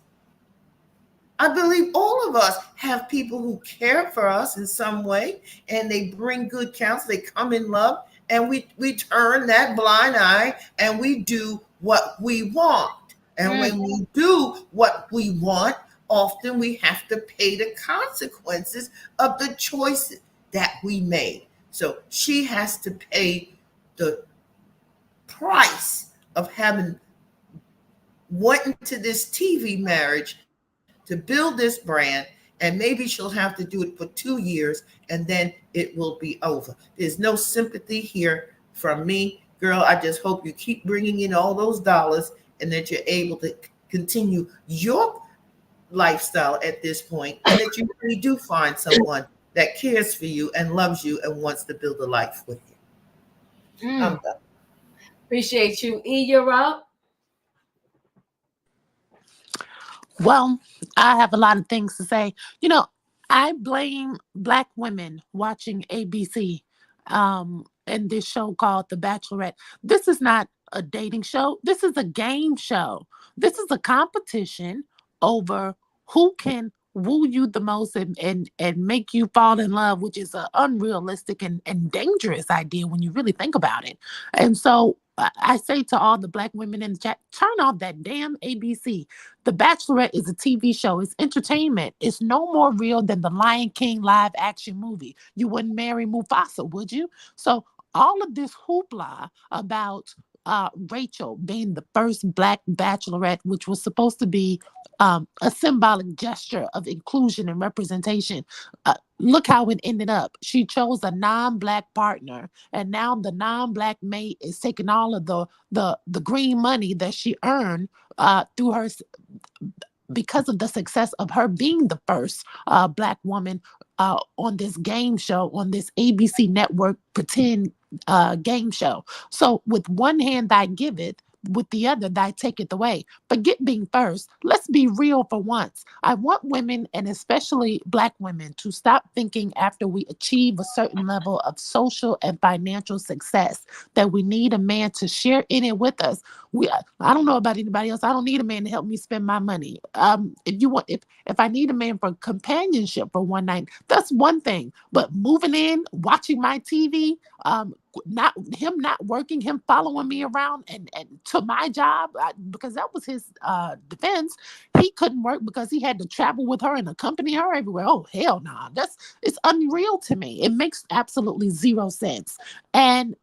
I believe all of us have people who care for us in some way, and they bring good counsel. They come in love, and we turn that blind eye and we do what we want. And when we do what we want, often we have to pay the consequences of the choices that we made. So she has to pay the price of having went into this TV marriage to build this brand, and maybe she'll have to do it for 2 years and then it will be over. There's no sympathy here from me. Girl, I just hope you keep bringing in all those dollars and that you're able to continue your lifestyle at this point, and that you really do find someone that cares for you and loves you and wants to build a life with you. I'm done. Appreciate you. E, you're up. Well, I have a lot of things to say. I blame Black women watching ABC and this show called The Bachelorette. This is not a dating show. This is a game show. This is a competition over who can woo you the most and make you fall in love, which is an unrealistic and dangerous idea when you really think about it. And so I say to all the Black women in the chat, turn off that damn ABC. The Bachelorette is a TV show. It's entertainment. It's no more real than the Lion King live action movie. You wouldn't marry Mufasa, would you? So all of this hoopla about Rachel being the first Black Bachelorette, which was supposed to be a symbolic gesture of inclusion and representation. Look how it ended up. She chose a non-Black partner, and now the non-Black mate is taking all of the green money that she earned through her, because of the success of her being the first Black woman on this game show, on this ABC network pretend game show. So with one hand I give it, with the other thy taketh away. Forget being first. Let's be real for once. I want women, and especially Black women, to stop thinking after we achieve a certain level of social and financial success that we need a man to share in it with us. I don't know about anybody else. I don't need a man to help me spend my money. If I need a man for companionship for one night, that's one thing. But moving in, watching my TV, not working, him following me around and to my job, because that was his defense. He couldn't work because he had to travel with her and accompany her everywhere. Oh, hell no. It's unreal to me. It makes absolutely zero sense. And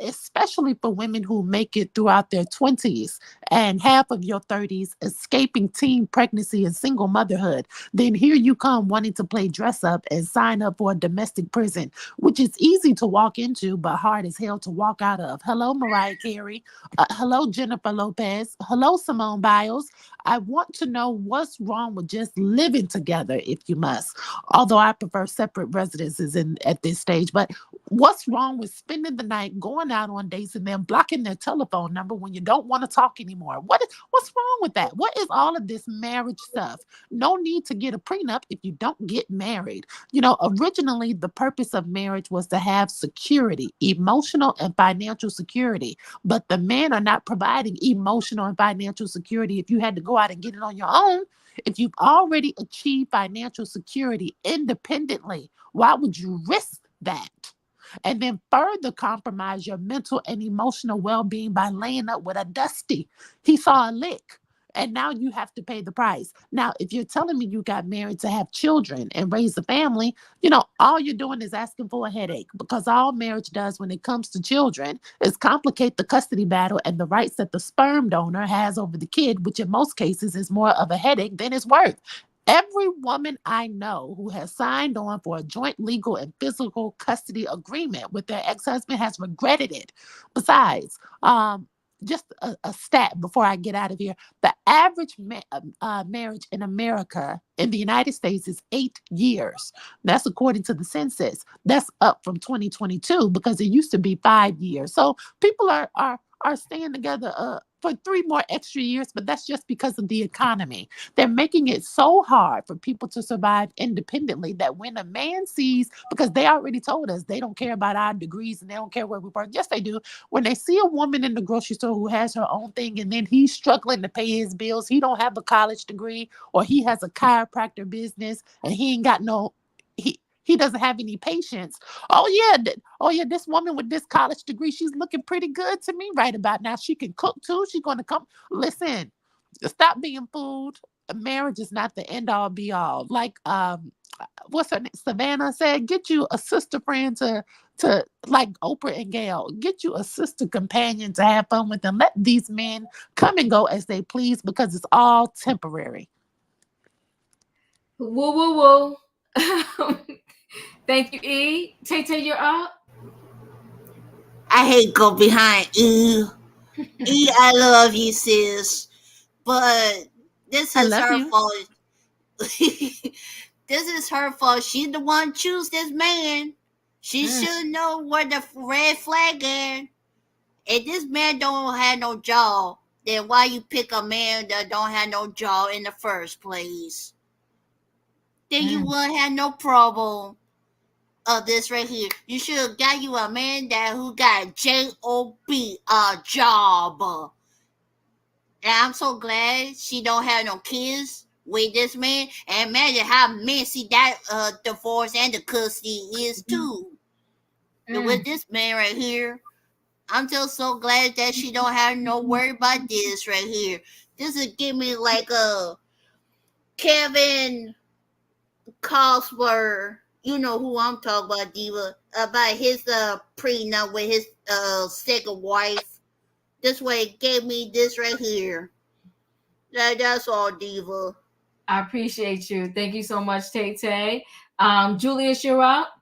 especially for women who make it throughout their 20s and half of your 30s, escaping teen pregnancy and single motherhood, then here you come wanting to play dress up and sign up for a domestic prison, which is easy to walk into but hard as hell to walk out of. Hello, Mariah Carey. Hello, Jennifer Lopez. Hello, Simone Biles. I want to know what's wrong with just living together if you must, although I prefer separate residences at this stage. But What's wrong with spending the night, going out on dates, and then blocking their telephone number when you don't want to talk anymore? What's wrong with that? What is all of this marriage stuff? No need to get a prenup if you don't get married. Originally the purpose of marriage was to have security, emotional and financial security. But the men are not providing emotional and financial security if you had to go out and get it on your own. If you've already achieved financial security independently, why would you risk that? And then further compromise your mental and emotional well-being by laying up with a dusty. He saw a lick. And now you have to pay the price. Now, if you're telling me you got married to have children and raise a family, all you're doing is asking for a headache, because all marriage does when it comes to children is complicate the custody battle and the rights that the sperm donor has over the kid, which in most cases is more of a headache than it's worth. Every woman I know who has signed on for a joint legal and physical custody agreement with their ex-husband has regretted it. Besides, just a stat before I get out of here. The average marriage in America, in the United States, is 8 years. That's according to the census. That's up from 2022 because it used to be 5 years. So people are staying together for 3 more extra years, but that's just because of the economy. They're making it so hard for people to survive independently that when a man sees, because they already told us they don't care about our degrees and they don't care where we work. Yes, they do. When they see a woman in the grocery store who has her own thing and then he's struggling to pay his bills, he don't have a college degree, or he has a chiropractor business and he ain't got he doesn't have any patience. Oh yeah, this woman with this college degree, she's looking pretty good to me right about now. She can cook too. She's going to come. Listen, stop being fooled. Marriage is not the end all be all. Like what's her name? Savannah said, get you a sister friend to like Oprah and Gail. Get you a sister companion to have fun with, and let these men come and go as they please, because it's all temporary. Woo woo woo. Thank you, E. Tay, you're up. I hate go behind E. E, I love you, sis. But this I is love her you. fault. This is her fault. She's the one choose this man. She should know where the red flag is. If this man don't have no job, then why you pick a man that don't have no job in the first place? Then you wouldn't have no problem of this right here. You should have got you a man who got J-O-B, a job. And I'm so glad she don't have no kids with this man. And imagine how messy that divorce and the custody is too. With this man right here, I'm just so glad that she don't have no worry about this right here. This would give me like a Kevin Costner, you know who I'm talking about, Diva, about his prenup with his second wife. This way it gave me this right here. That's all, Diva. I appreciate you. Thank you so much, Tay. Julius, you're up.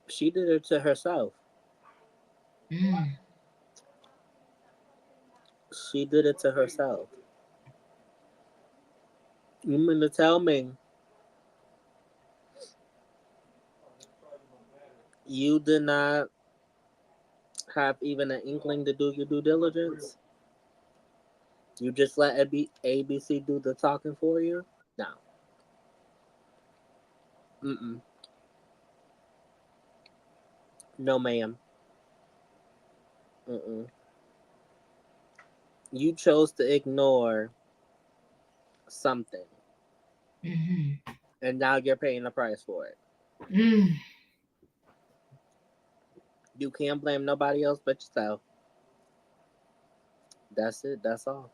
She did it to herself. She did it to herself. You mean to tell me you did not have even an inkling to do your due diligence? You just let ABC do the talking for you? No. No, ma'am. You chose to ignore something. And now you're paying the price for it. You can't blame nobody else but yourself. That's it. That's all.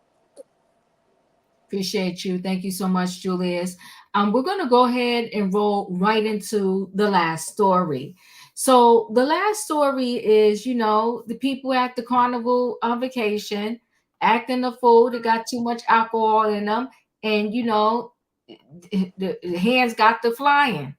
Appreciate you. Thank you so much, Julius. We're going to go ahead and roll right into the last story. So the last story is, the people at the Carnival on vacation acting a fool. They got too much alcohol in them. And, the hands got the flying.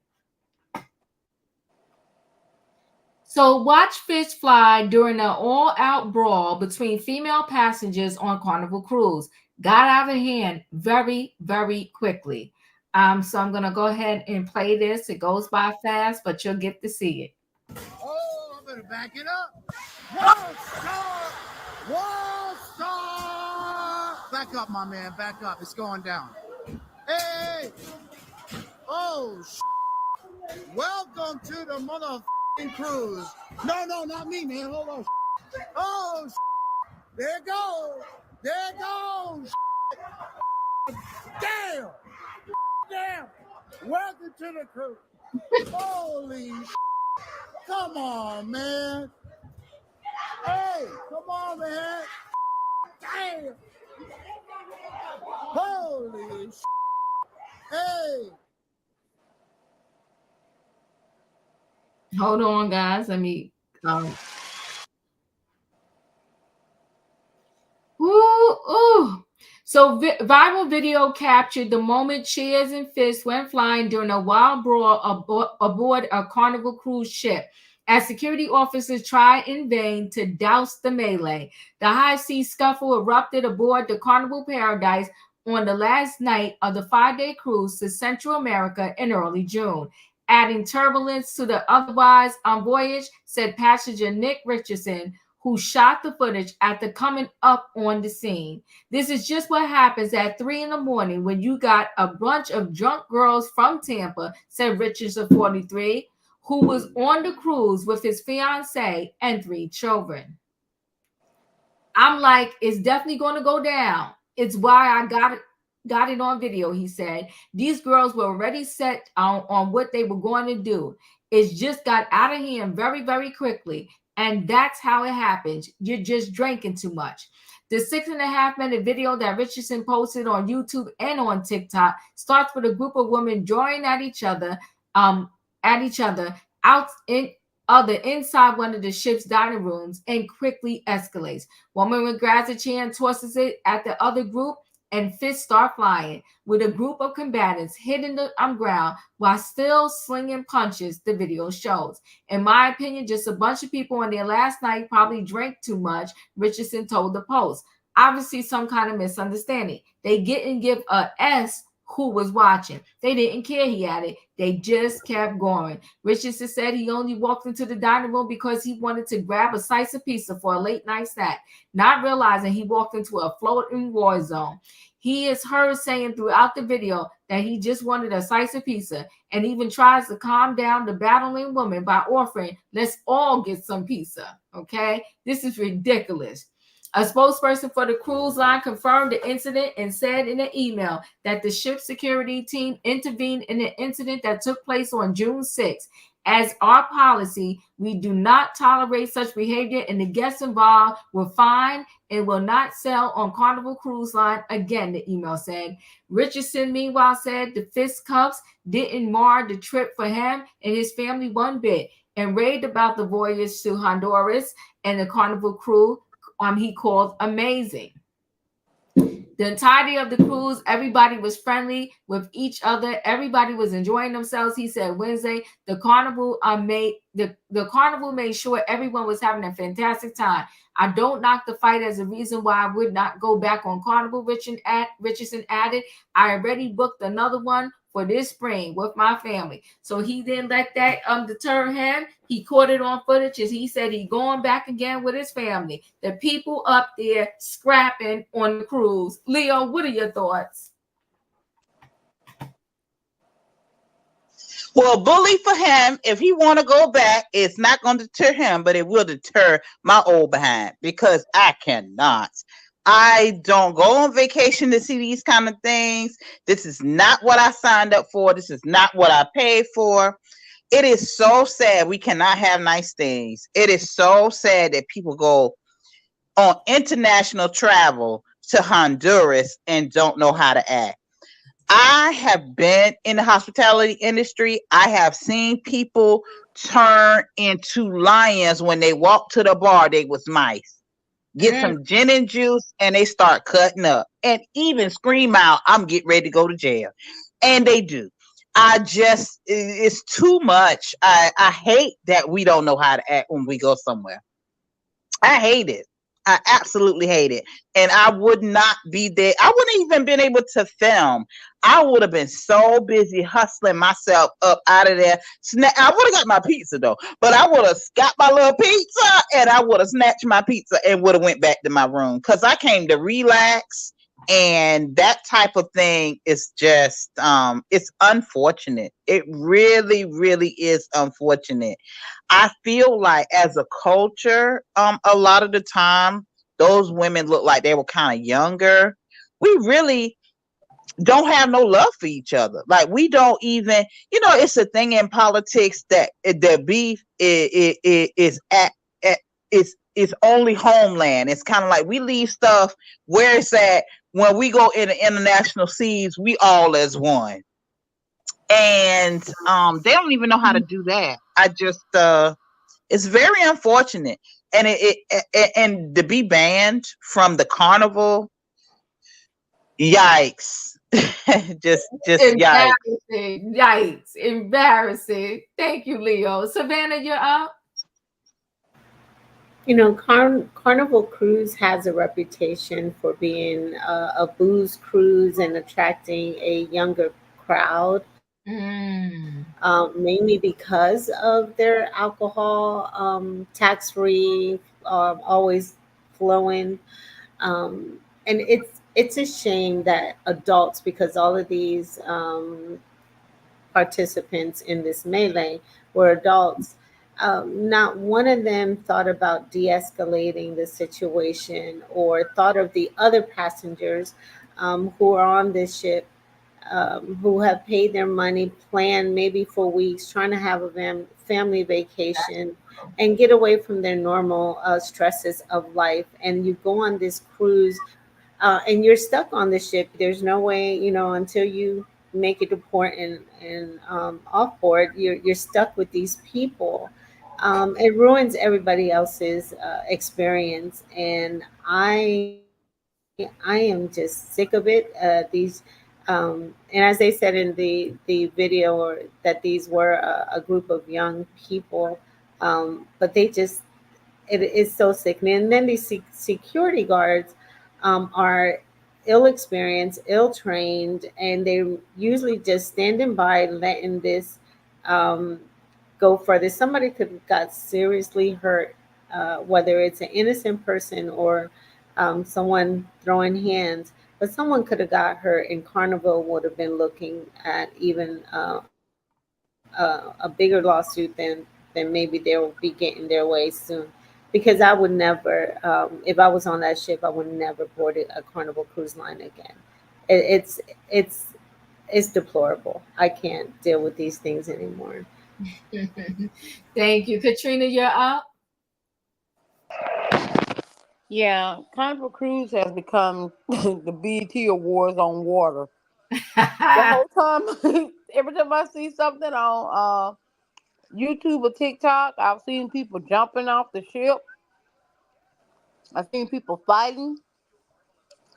So watch fish fly during an all-out brawl between female passengers on Carnival Cruise. Got out of hand very, very quickly. So I'm gonna go ahead and play this. It goes by fast, but you'll get to see it. Oh, I better back it up. World Star! World Star! Back up, my man. Back up. It's going down. Hey! Oh, welcome to the motherfucking cruise. No, not me, man. Hold on. Oh, there it goes. There it goes. Damn. Damn. Welcome to the cruise. Holy come on, man. Hey, come on, man. Damn. Holy hey. Hold on, guys. Let me. Ooh. So viral video captured the moment cheers and fists went flying during a wild brawl aboard a Carnival cruise ship, as security officers tried in vain to douse the melee. The high sea scuffle erupted aboard the Carnival Paradise on the last night of the 5-day cruise to Central America in early June, adding turbulence to the otherwise on voyage, said passenger Nick Richardson, who shot the footage after coming up on the scene. This is just what happens at 3 a.m. when you got a bunch of drunk girls from Tampa, said Richardson, 43, who was on the cruise with his fiancée and 3 children. I'm like, it's definitely going to go down. It's why I got it on video, he said. These girls were already set on what they were going to do. It just got out of hand very, very quickly. And that's how it happens. You're just drinking too much. The 6.5-minute video that Richardson posted on YouTube and on TikTok starts with a group of women drawing at each other out inside one of the ship's dining rooms and quickly escalates. One woman grabs a chair and tosses it at the other group, and fists start flying, with a group of combatants hitting the ground while still slinging punches, the video shows. In my opinion, just a bunch of people on there last night probably drank too much, Richardson told the Post. Obviously, some kind of misunderstanding. They didn't give a S who was watching. They didn't care he had it. They just kept going. Richardson said he only walked into the dining room because he wanted to grab a slice of pizza for a late night snack, not realizing he walked into a floating war zone. He is heard saying throughout the video that he just wanted a slice of pizza, and even tries to calm down the battling woman by offering, let's all get some pizza. Okay? This is ridiculous. A spokesperson for the cruise line confirmed the incident and said in an email that the ship's security team intervened in an incident that took place on June 6th. As our policy, we do not tolerate such behavior, and the guests involved were fined and will not sail on Carnival Cruise Line again, the email said. Richardson, meanwhile, said the fisticuffs didn't mar the trip for him and his family one bit, and raved about the voyage to Honduras and the Carnival crew he called amazing. The entirety of the cruise, everybody was friendly with each other. Everybody was enjoying themselves, he said Wednesday. The Carnival made sure everyone was having a fantastic time. I don't knock the fight as a reason why I would not go back on Carnival, Richardson added. I already booked another one for this spring with my family. So he didn't let that deter him. He caught it on footage, as he said he going back again with his family. The people up there scrapping on the cruise. Leo, what are your thoughts? Well, bully for him. If he want to go back, it's not going to deter him, but it will deter my old behind, because I cannot. I don't go on vacation to see these kind of things. This is not what I signed up for. This is not what I paid for. It is so sad we cannot have nice things. It is so sad that people go on international travel to Honduras and don't know how to act. I have been in the hospitality industry. I have seen people turn into lions when they walk to the bar. They was mice. Get some gin and juice and they start cutting up and even scream out, I'm getting ready to go to jail. And they do. It's too much. I hate that we don't know how to act when we go somewhere. I hate it. I absolutely hate it. And I would not be there. I wouldn't even been able to film. I would have been so busy hustling myself up out of there. I would have got my pizza though, but I would have got my little pizza and I would have snatched my pizza and would have went back to my room because I came to relax. And that type of thing is just it's unfortunate. It really, really is unfortunate. I feel like as a culture, a lot of the time, those women look like they were kind of younger. We really don't have no love for each other. Like we don't even, it's a thing in politics that the beef is only homeland. It's kind of like we leave stuff where it's at. When we go in the international seas, we all as one. And they don't even know how to do that. I just it's very unfortunate. And and to be banned from the carnival, yikes. just yikes. Yikes. Embarrassing. Thank you, Leo. Savannah, you're up. Carnival Cruise has a reputation for being a booze cruise and attracting a younger crowd, mainly because of their alcohol, tax-free, always flowing. And it's a shame that adults, because all of these participants in this melee were adults, not one of them thought about de-escalating the situation or thought of the other passengers who are on this ship, who have paid their money, planned maybe for weeks, trying to have a family vacation and get away from their normal stresses of life. And you go on this cruise and you're stuck on the ship. There's no way, until you make it to port and off board, you're stuck with these people. It ruins everybody else's experience, and I am just sick of it. And as they said in the video, or that these were a group of young people, but it is so sickening. And then these security guards are ill-experienced, ill-trained, and they're usually just standing by, letting this go further. Somebody could have got seriously hurt, whether it's an innocent person or someone throwing hands, but someone could have got hurt, and Carnival would have been looking at even a bigger lawsuit than maybe they'll be getting their way soon. Because I would never, if I was on that ship, I would never board a Carnival Cruise Line again. It's deplorable. I can't deal with these things anymore. Thank you. Katrina, you're up. Yeah, Carnival Cruise has become the BET Awards on water. The whole time, every time I see something on YouTube or TikTok, I've seen people jumping off the ship. I've seen people fighting.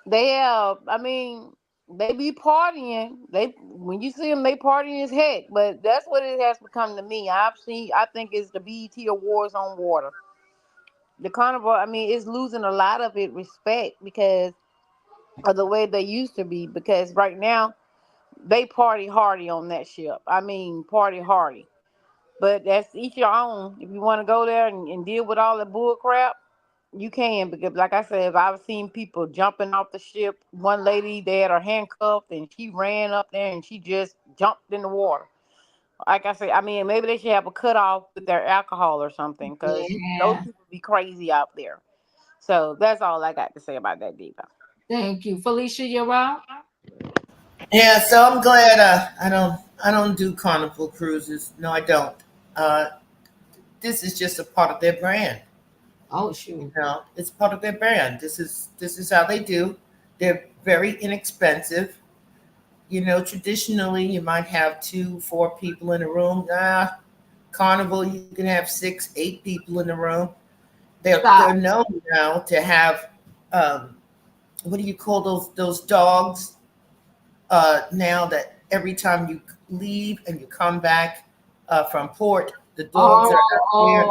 They be partying. When you see them, they partying as heck. But that's what it has become to me. I think it's the BET Awards on water. The Carnival, it's losing a lot of its respect because of the way they used to be. Because right now, they party hardy on that ship. Party hardy. But that's each your own. If you want to go there and deal with all the bull crap, you can. Because like I said, I've seen people jumping off the ship. One lady, they had her handcuffed and she ran up there and she just jumped in the water. Like I said, maybe they should have a cutoff with their alcohol or something, because those people be crazy out there. So that's all I got to say about that, Diva. Thank you. Felicia, you're up. Yeah, so I'm glad I don't do Carnival cruises. No, I don't. This is just a part of their brand. Oh, shoot. It's part of their brand. This is how they do. They're very inexpensive. Traditionally you might have 2-4 people in a room. Carnival, you can have 6-8 people in the room. They're known now to have what do you call those dogs? Now that every time you leave and you come back from port, the dogs are out there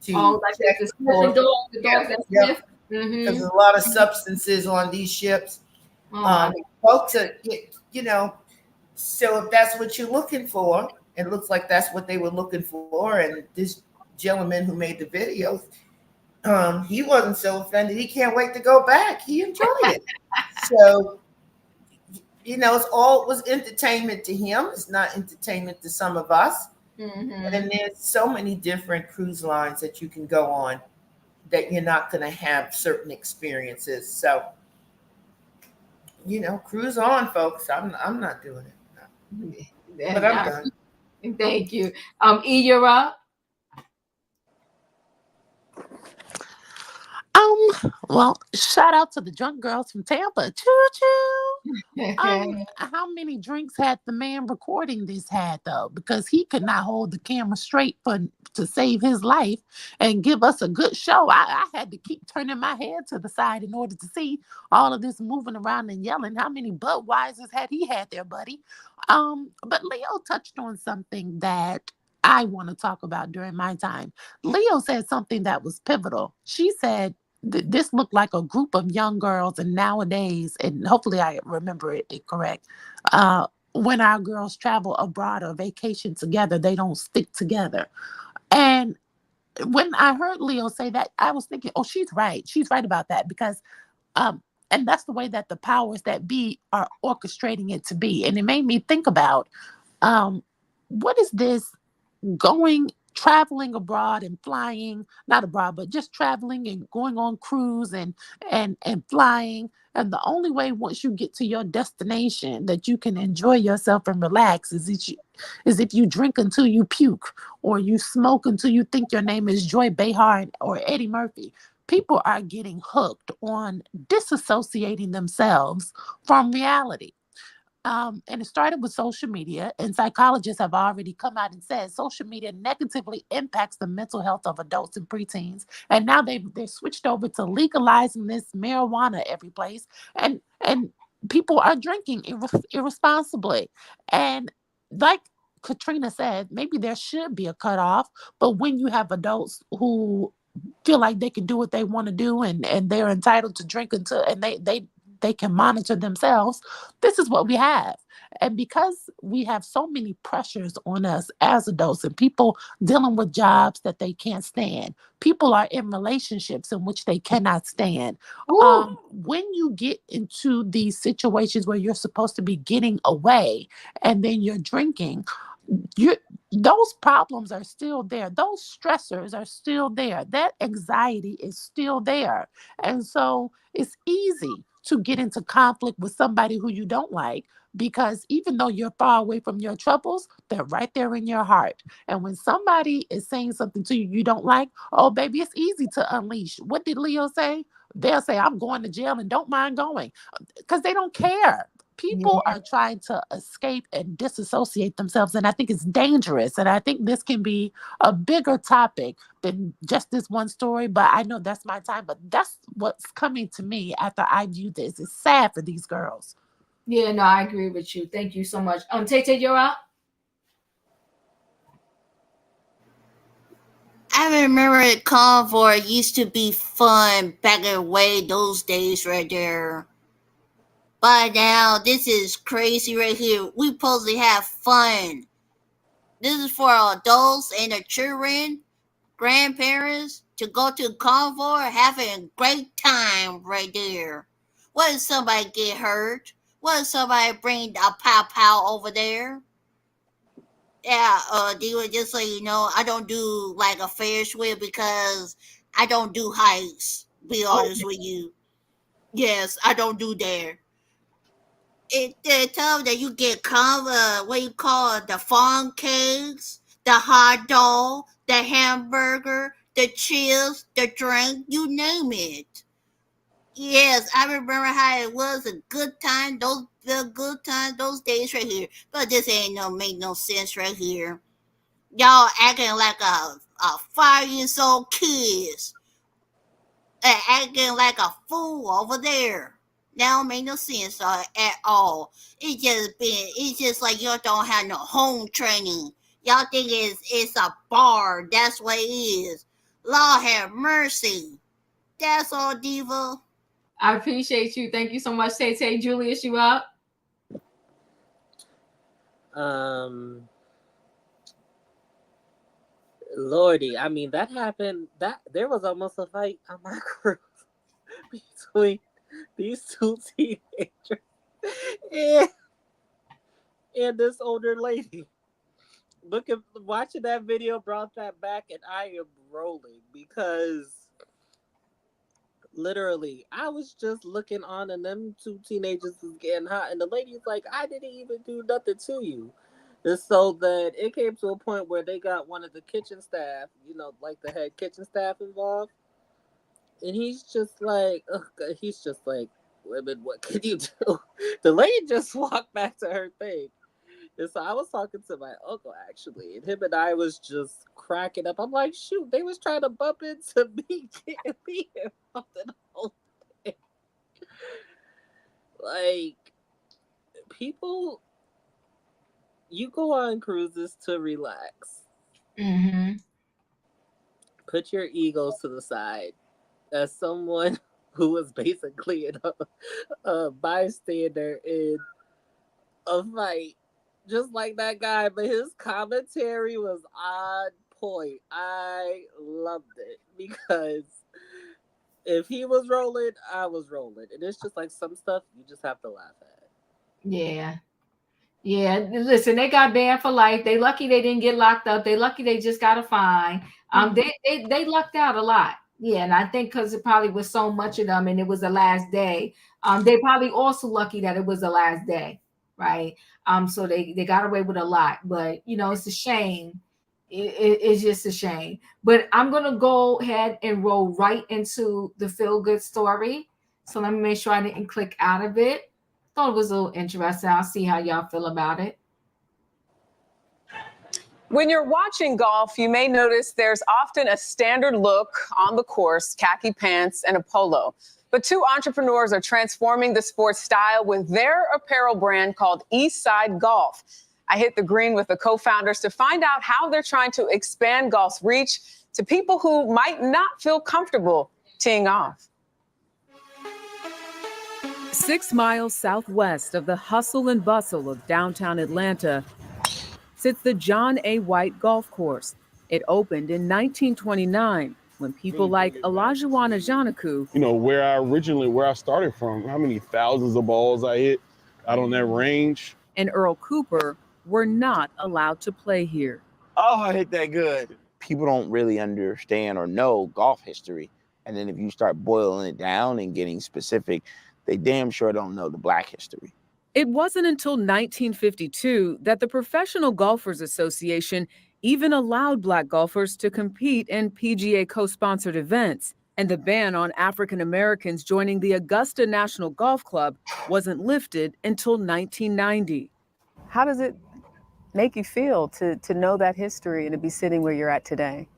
to like check the sniffing dog, the dogs that sniff. because Mm-hmm. there's a lot of substances on these ships. Oh my. Folks are, you know, so if that's what you're looking for, it looks like that's what they were looking for. And this gentleman who made the videos, he wasn't so offended. He can't wait to go back. He enjoyed it. So, you know, it was entertainment to him. It's not entertainment to some of us. Mm-hmm. And there's so many different cruise lines that you can go on that you're not going to have certain experiences. So, you know, cruise on, folks. I'm not doing it, but I'm done. Thank you. E, you're up. Well, shout out to the drunk girls from Tampa. Choo choo. How many drinks had the man recording this had though? Because he could not hold the camera straight to save his life and give us a good show. I had to keep turning my head to the side in order to see all of this moving around and yelling. How many Budweisers had he had there, buddy? But Leo touched on something that I want to talk about during my time. Leo said something that was pivotal. She said, this looked like a group of young girls, and nowadays, and hopefully I remember it correct, when our girls travel abroad or vacation together, they don't stick together. And when I heard Leo say that, I was thinking, oh, she's right. She's right about that, because and that's the way that the powers that be are orchestrating it to be. And it made me think about, what is this traveling abroad and flying, not abroad, but just traveling and going on cruise and flying. And the only way once you get to your destination that you can enjoy yourself and relax is if you drink until you puke, or you smoke until you think your name is Joy Behar or Eddie Murphy. People are getting hooked on disassociating themselves from reality. And it started with social media, and psychologists have already come out and said social media negatively impacts the mental health of adults and preteens. And now they're switched over to legalizing this marijuana every place, and people are drinking irresponsibly. And like Katrina said, maybe there should be a cutoff, but when you have adults who feel like they can do what they want to do, and they're entitled to drink until, and they can monitor themselves, this is what we have. And because we have so many pressures on us as adults, and people dealing with jobs that they can't stand, people are in relationships in which they cannot stand. When you get into these situations where you're supposed to be getting away and then you're drinking, those problems are still there. Those stressors are still there. That anxiety is still there. And so it's easy to get into conflict with somebody who you don't like, because even though you're far away from your troubles, they're right there in your heart. And when somebody is saying something to you don't like, oh, baby, it's easy to unleash. What did Leo say? They'll say, I'm going to jail and don't mind going, because they don't care. People are trying to escape and disassociate themselves, and I think it's dangerous. And I think this can be a bigger topic than just this one story, but I know that's my time. But that's what's coming to me after I view this. It's sad for these girls. Yeah, no, I agree with you. Thank you so much. Tay, you're up. I remember the convoy used to be fun back in the way, those days right there. But now this is crazy right here. We supposed to have fun. This is for adults and the children, grandparents, to go to convoy, having a great time right there. What if somebody get hurt? What if somebody bring a pow over there? Yeah, Diva, just so you know, I don't do like a Ferris wheel because I don't do heights. Be honest with you. Yes, I don't do that. They tell me that you get what you call it, the fawn cakes, the hot dog, the hamburger, the chips, the drink, you name it. Yes, I remember how it was a good time, the good times, those days right here. But this ain't make no sense right here. Y'all acting like a 5-year-old kids. Acting like a fool over there. That don't make no sense at all. It's just like y'all don't have no home training. Y'all think it's a bar. That's what it is. Lord have mercy. That's all, Diva. I appreciate you. Thank you so much, Tay. Julius, you up? Lordy, I mean, that happened. That there was almost a fight on my cruise between these two teenagers and this older lady. Watching that video brought that back, and I am rolling because literally I was just looking on, and them two teenagers was getting hot, and the lady's like, "I didn't even do nothing to you." And so that it came to a point where they got one of the kitchen staff, like the head kitchen staff involved. And he's just like, "Women, what can you do?" The lady just walked back to her thing. And so I was talking to my uncle, actually, and him and I was just cracking up. I'm like, shoot, they was trying to bump into me, getting me involved in the whole thing. Like, people... You go on cruises to relax. Mm-hmm. Put your egos to the side. As someone who was basically a bystander in a fight, just like that guy, but his commentary was on point. I loved it because if he was rolling, I was rolling. And it's just like some stuff you just have to laugh at. Yeah. Yeah, listen, they got banned for life. They lucky they didn't get locked up. They lucky they just got a fine. They lucked out a lot. Yeah, and I think because it probably was so much of them and it was the last day. They probably also lucky that it was the last day, right? So they got away with a lot, but it's a shame. It's just a shame. But I'm gonna go ahead and roll right into the feel good story. So let me make sure I didn't click out of it. Thought it was a little interesting. I'll see how y'all feel about it. When you're watching golf, you may notice there's often a standard look on the course, khaki pants and a polo. But two entrepreneurs are transforming the sports style with their apparel brand called Eastside Golf. I hit the green with the co-founders to find out how they're trying to expand golf's reach to people who might not feel comfortable teeing off. 6 miles southwest of the hustle and bustle of downtown Atlanta sits the John A. White Golf Course. It opened in 1929 when people like Olajuwon Ajanaku, where I started from, how many thousands of balls I hit out on that range, and Earl Cooper were not allowed to play here. Oh, I hit that good. People don't really understand or know golf history. And then if you start boiling it down and getting specific, they damn sure don't know the Black history. It wasn't until 1952 that the Professional Golfers Association even allowed Black golfers to compete in PGA co-sponsored events. And the ban on African Americans joining the Augusta National Golf Club wasn't lifted until 1990. How does it make you feel to know that history and to be sitting where you're at today?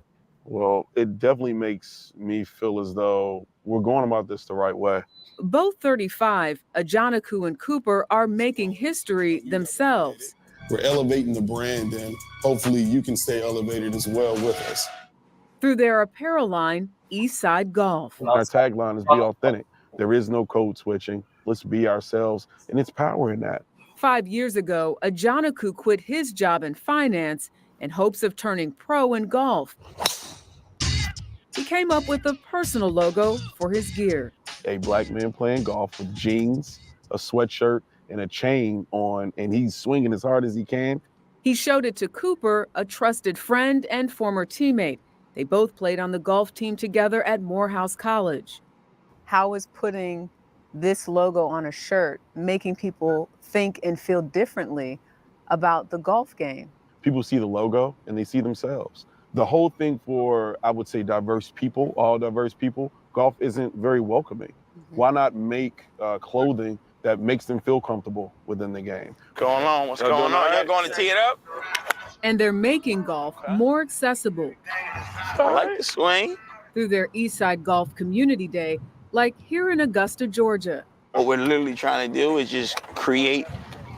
Well, it definitely makes me feel as though we're going about this the right way. Both 35, Ajanaku and Cooper, are making history themselves. We're elevating the brand, and hopefully you can stay elevated as well with us. Through their apparel line, Eastside Golf. Our tagline is be authentic. There is no code switching. Let's be ourselves, and it's power in that. 5 years ago, Ajanaku quit his job in finance in hopes of turning pro in golf. He came up with a personal logo for his gear. A Black man playing golf with jeans, a sweatshirt, and a chain on, and he's swinging as hard as he can. He showed it to Cooper, a trusted friend and former teammate. They both played on the golf team together at Morehouse College. How is putting this logo on a shirt making people think and feel differently about the golf game? People see the logo and they see themselves. The whole thing for, I would say, diverse people, all diverse people, golf isn't very welcoming. Why not make clothing that makes them feel comfortable within the game? What's going on? Y'all going to tee it up? And they're making golf more accessible. I like the swing. Through their Eastside Golf Community Day, like here in Augusta, Georgia. What we're literally trying to do is just create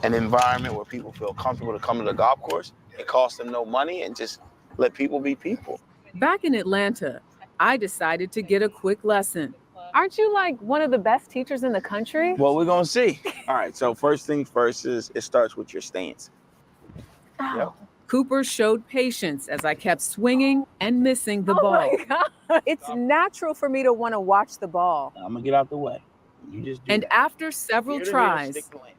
an environment where people feel comfortable to come to the golf course. It costs them no money, and just let people be people. Back in Atlanta, I decided to get a quick lesson. Aren't you like one of the best teachers in the country? Well, we're gonna see. All right, so first things first is it starts with your stance. Oh. Yep. Cooper showed patience as I kept swinging and missing the Oh ball. my God. It's natural for me to want to watch the ball. I'm gonna get out the way. You just do And that. after several Here to here, tries, stick the landing.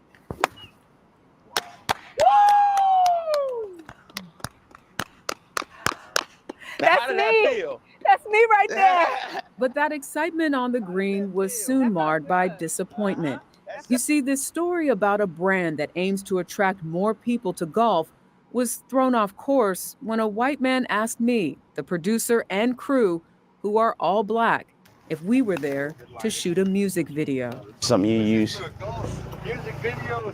Now, how That's did me. that feel? That's me right there. but that excitement on the green was soon marred by disappointment. You see, this story about a brand that aims to attract more people to golf was thrown off course when a white man asked me, the producer and crew, who are all black, if we were there to shoot a music video. Something you use.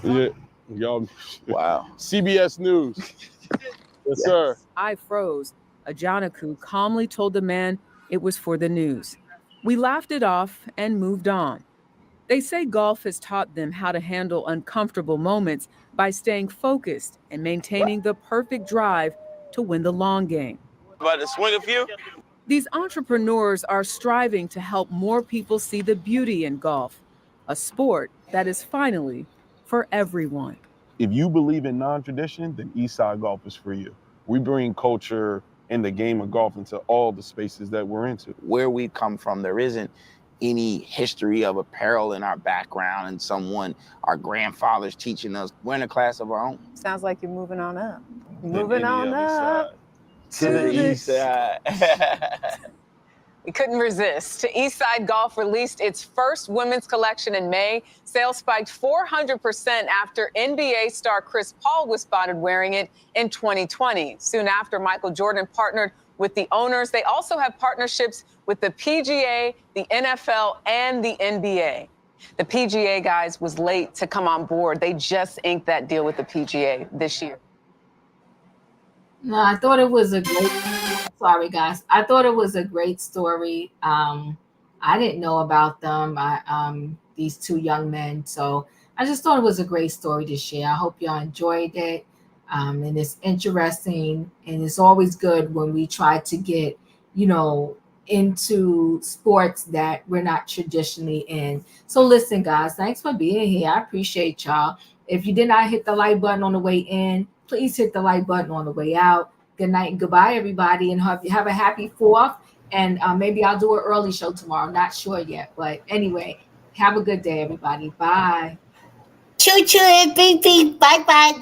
Yeah, y'all. Wow. CBS News. Yes, sir. I froze. Ajanaku calmly told the man it was for the news. We laughed it off and moved on. They say golf has taught them how to handle uncomfortable moments by staying focused and maintaining the perfect drive to win the long game. About to swing a few? These entrepreneurs are striving to help more people see the beauty in golf, a sport that is finally for everyone. If you believe in non-tradition, then Eastside Golf is for you. We bring culture and the game of golf into all the spaces that we're into. Where we come from, there isn't any history of apparel in our background and our grandfathers teaching us. We're in a class of our own. Sounds like you're moving on up. Than Moving any on other up. To the east side. We couldn't resist. Eastside Golf released its first women's collection in May. Sales spiked 400% after NBA star Chris Paul was spotted wearing it in 2020. Soon after, Michael Jordan partnered with the owners. They also have partnerships with the PGA, the NFL, and the NBA. The PGA, guys, was late to come on board. They just inked that deal with the PGA this year. No, I thought it was a great. Sorry, guys. I thought it was a great story. I didn't know about them. These two young men. So I just thought it was a great story to share. I hope y'all enjoyed it. And it's interesting, and it's always good when we try to get, into sports that we're not traditionally in. So listen, guys, thanks for being here. I appreciate y'all. If you did not hit the like button on the way in, please hit the like button on the way out. Good night and goodbye, everybody, and have a happy 4th. And maybe I'll do an early show tomorrow. Not sure yet, but anyway, have a good day, everybody. Bye. Choo choo and beep beep. Bye bye.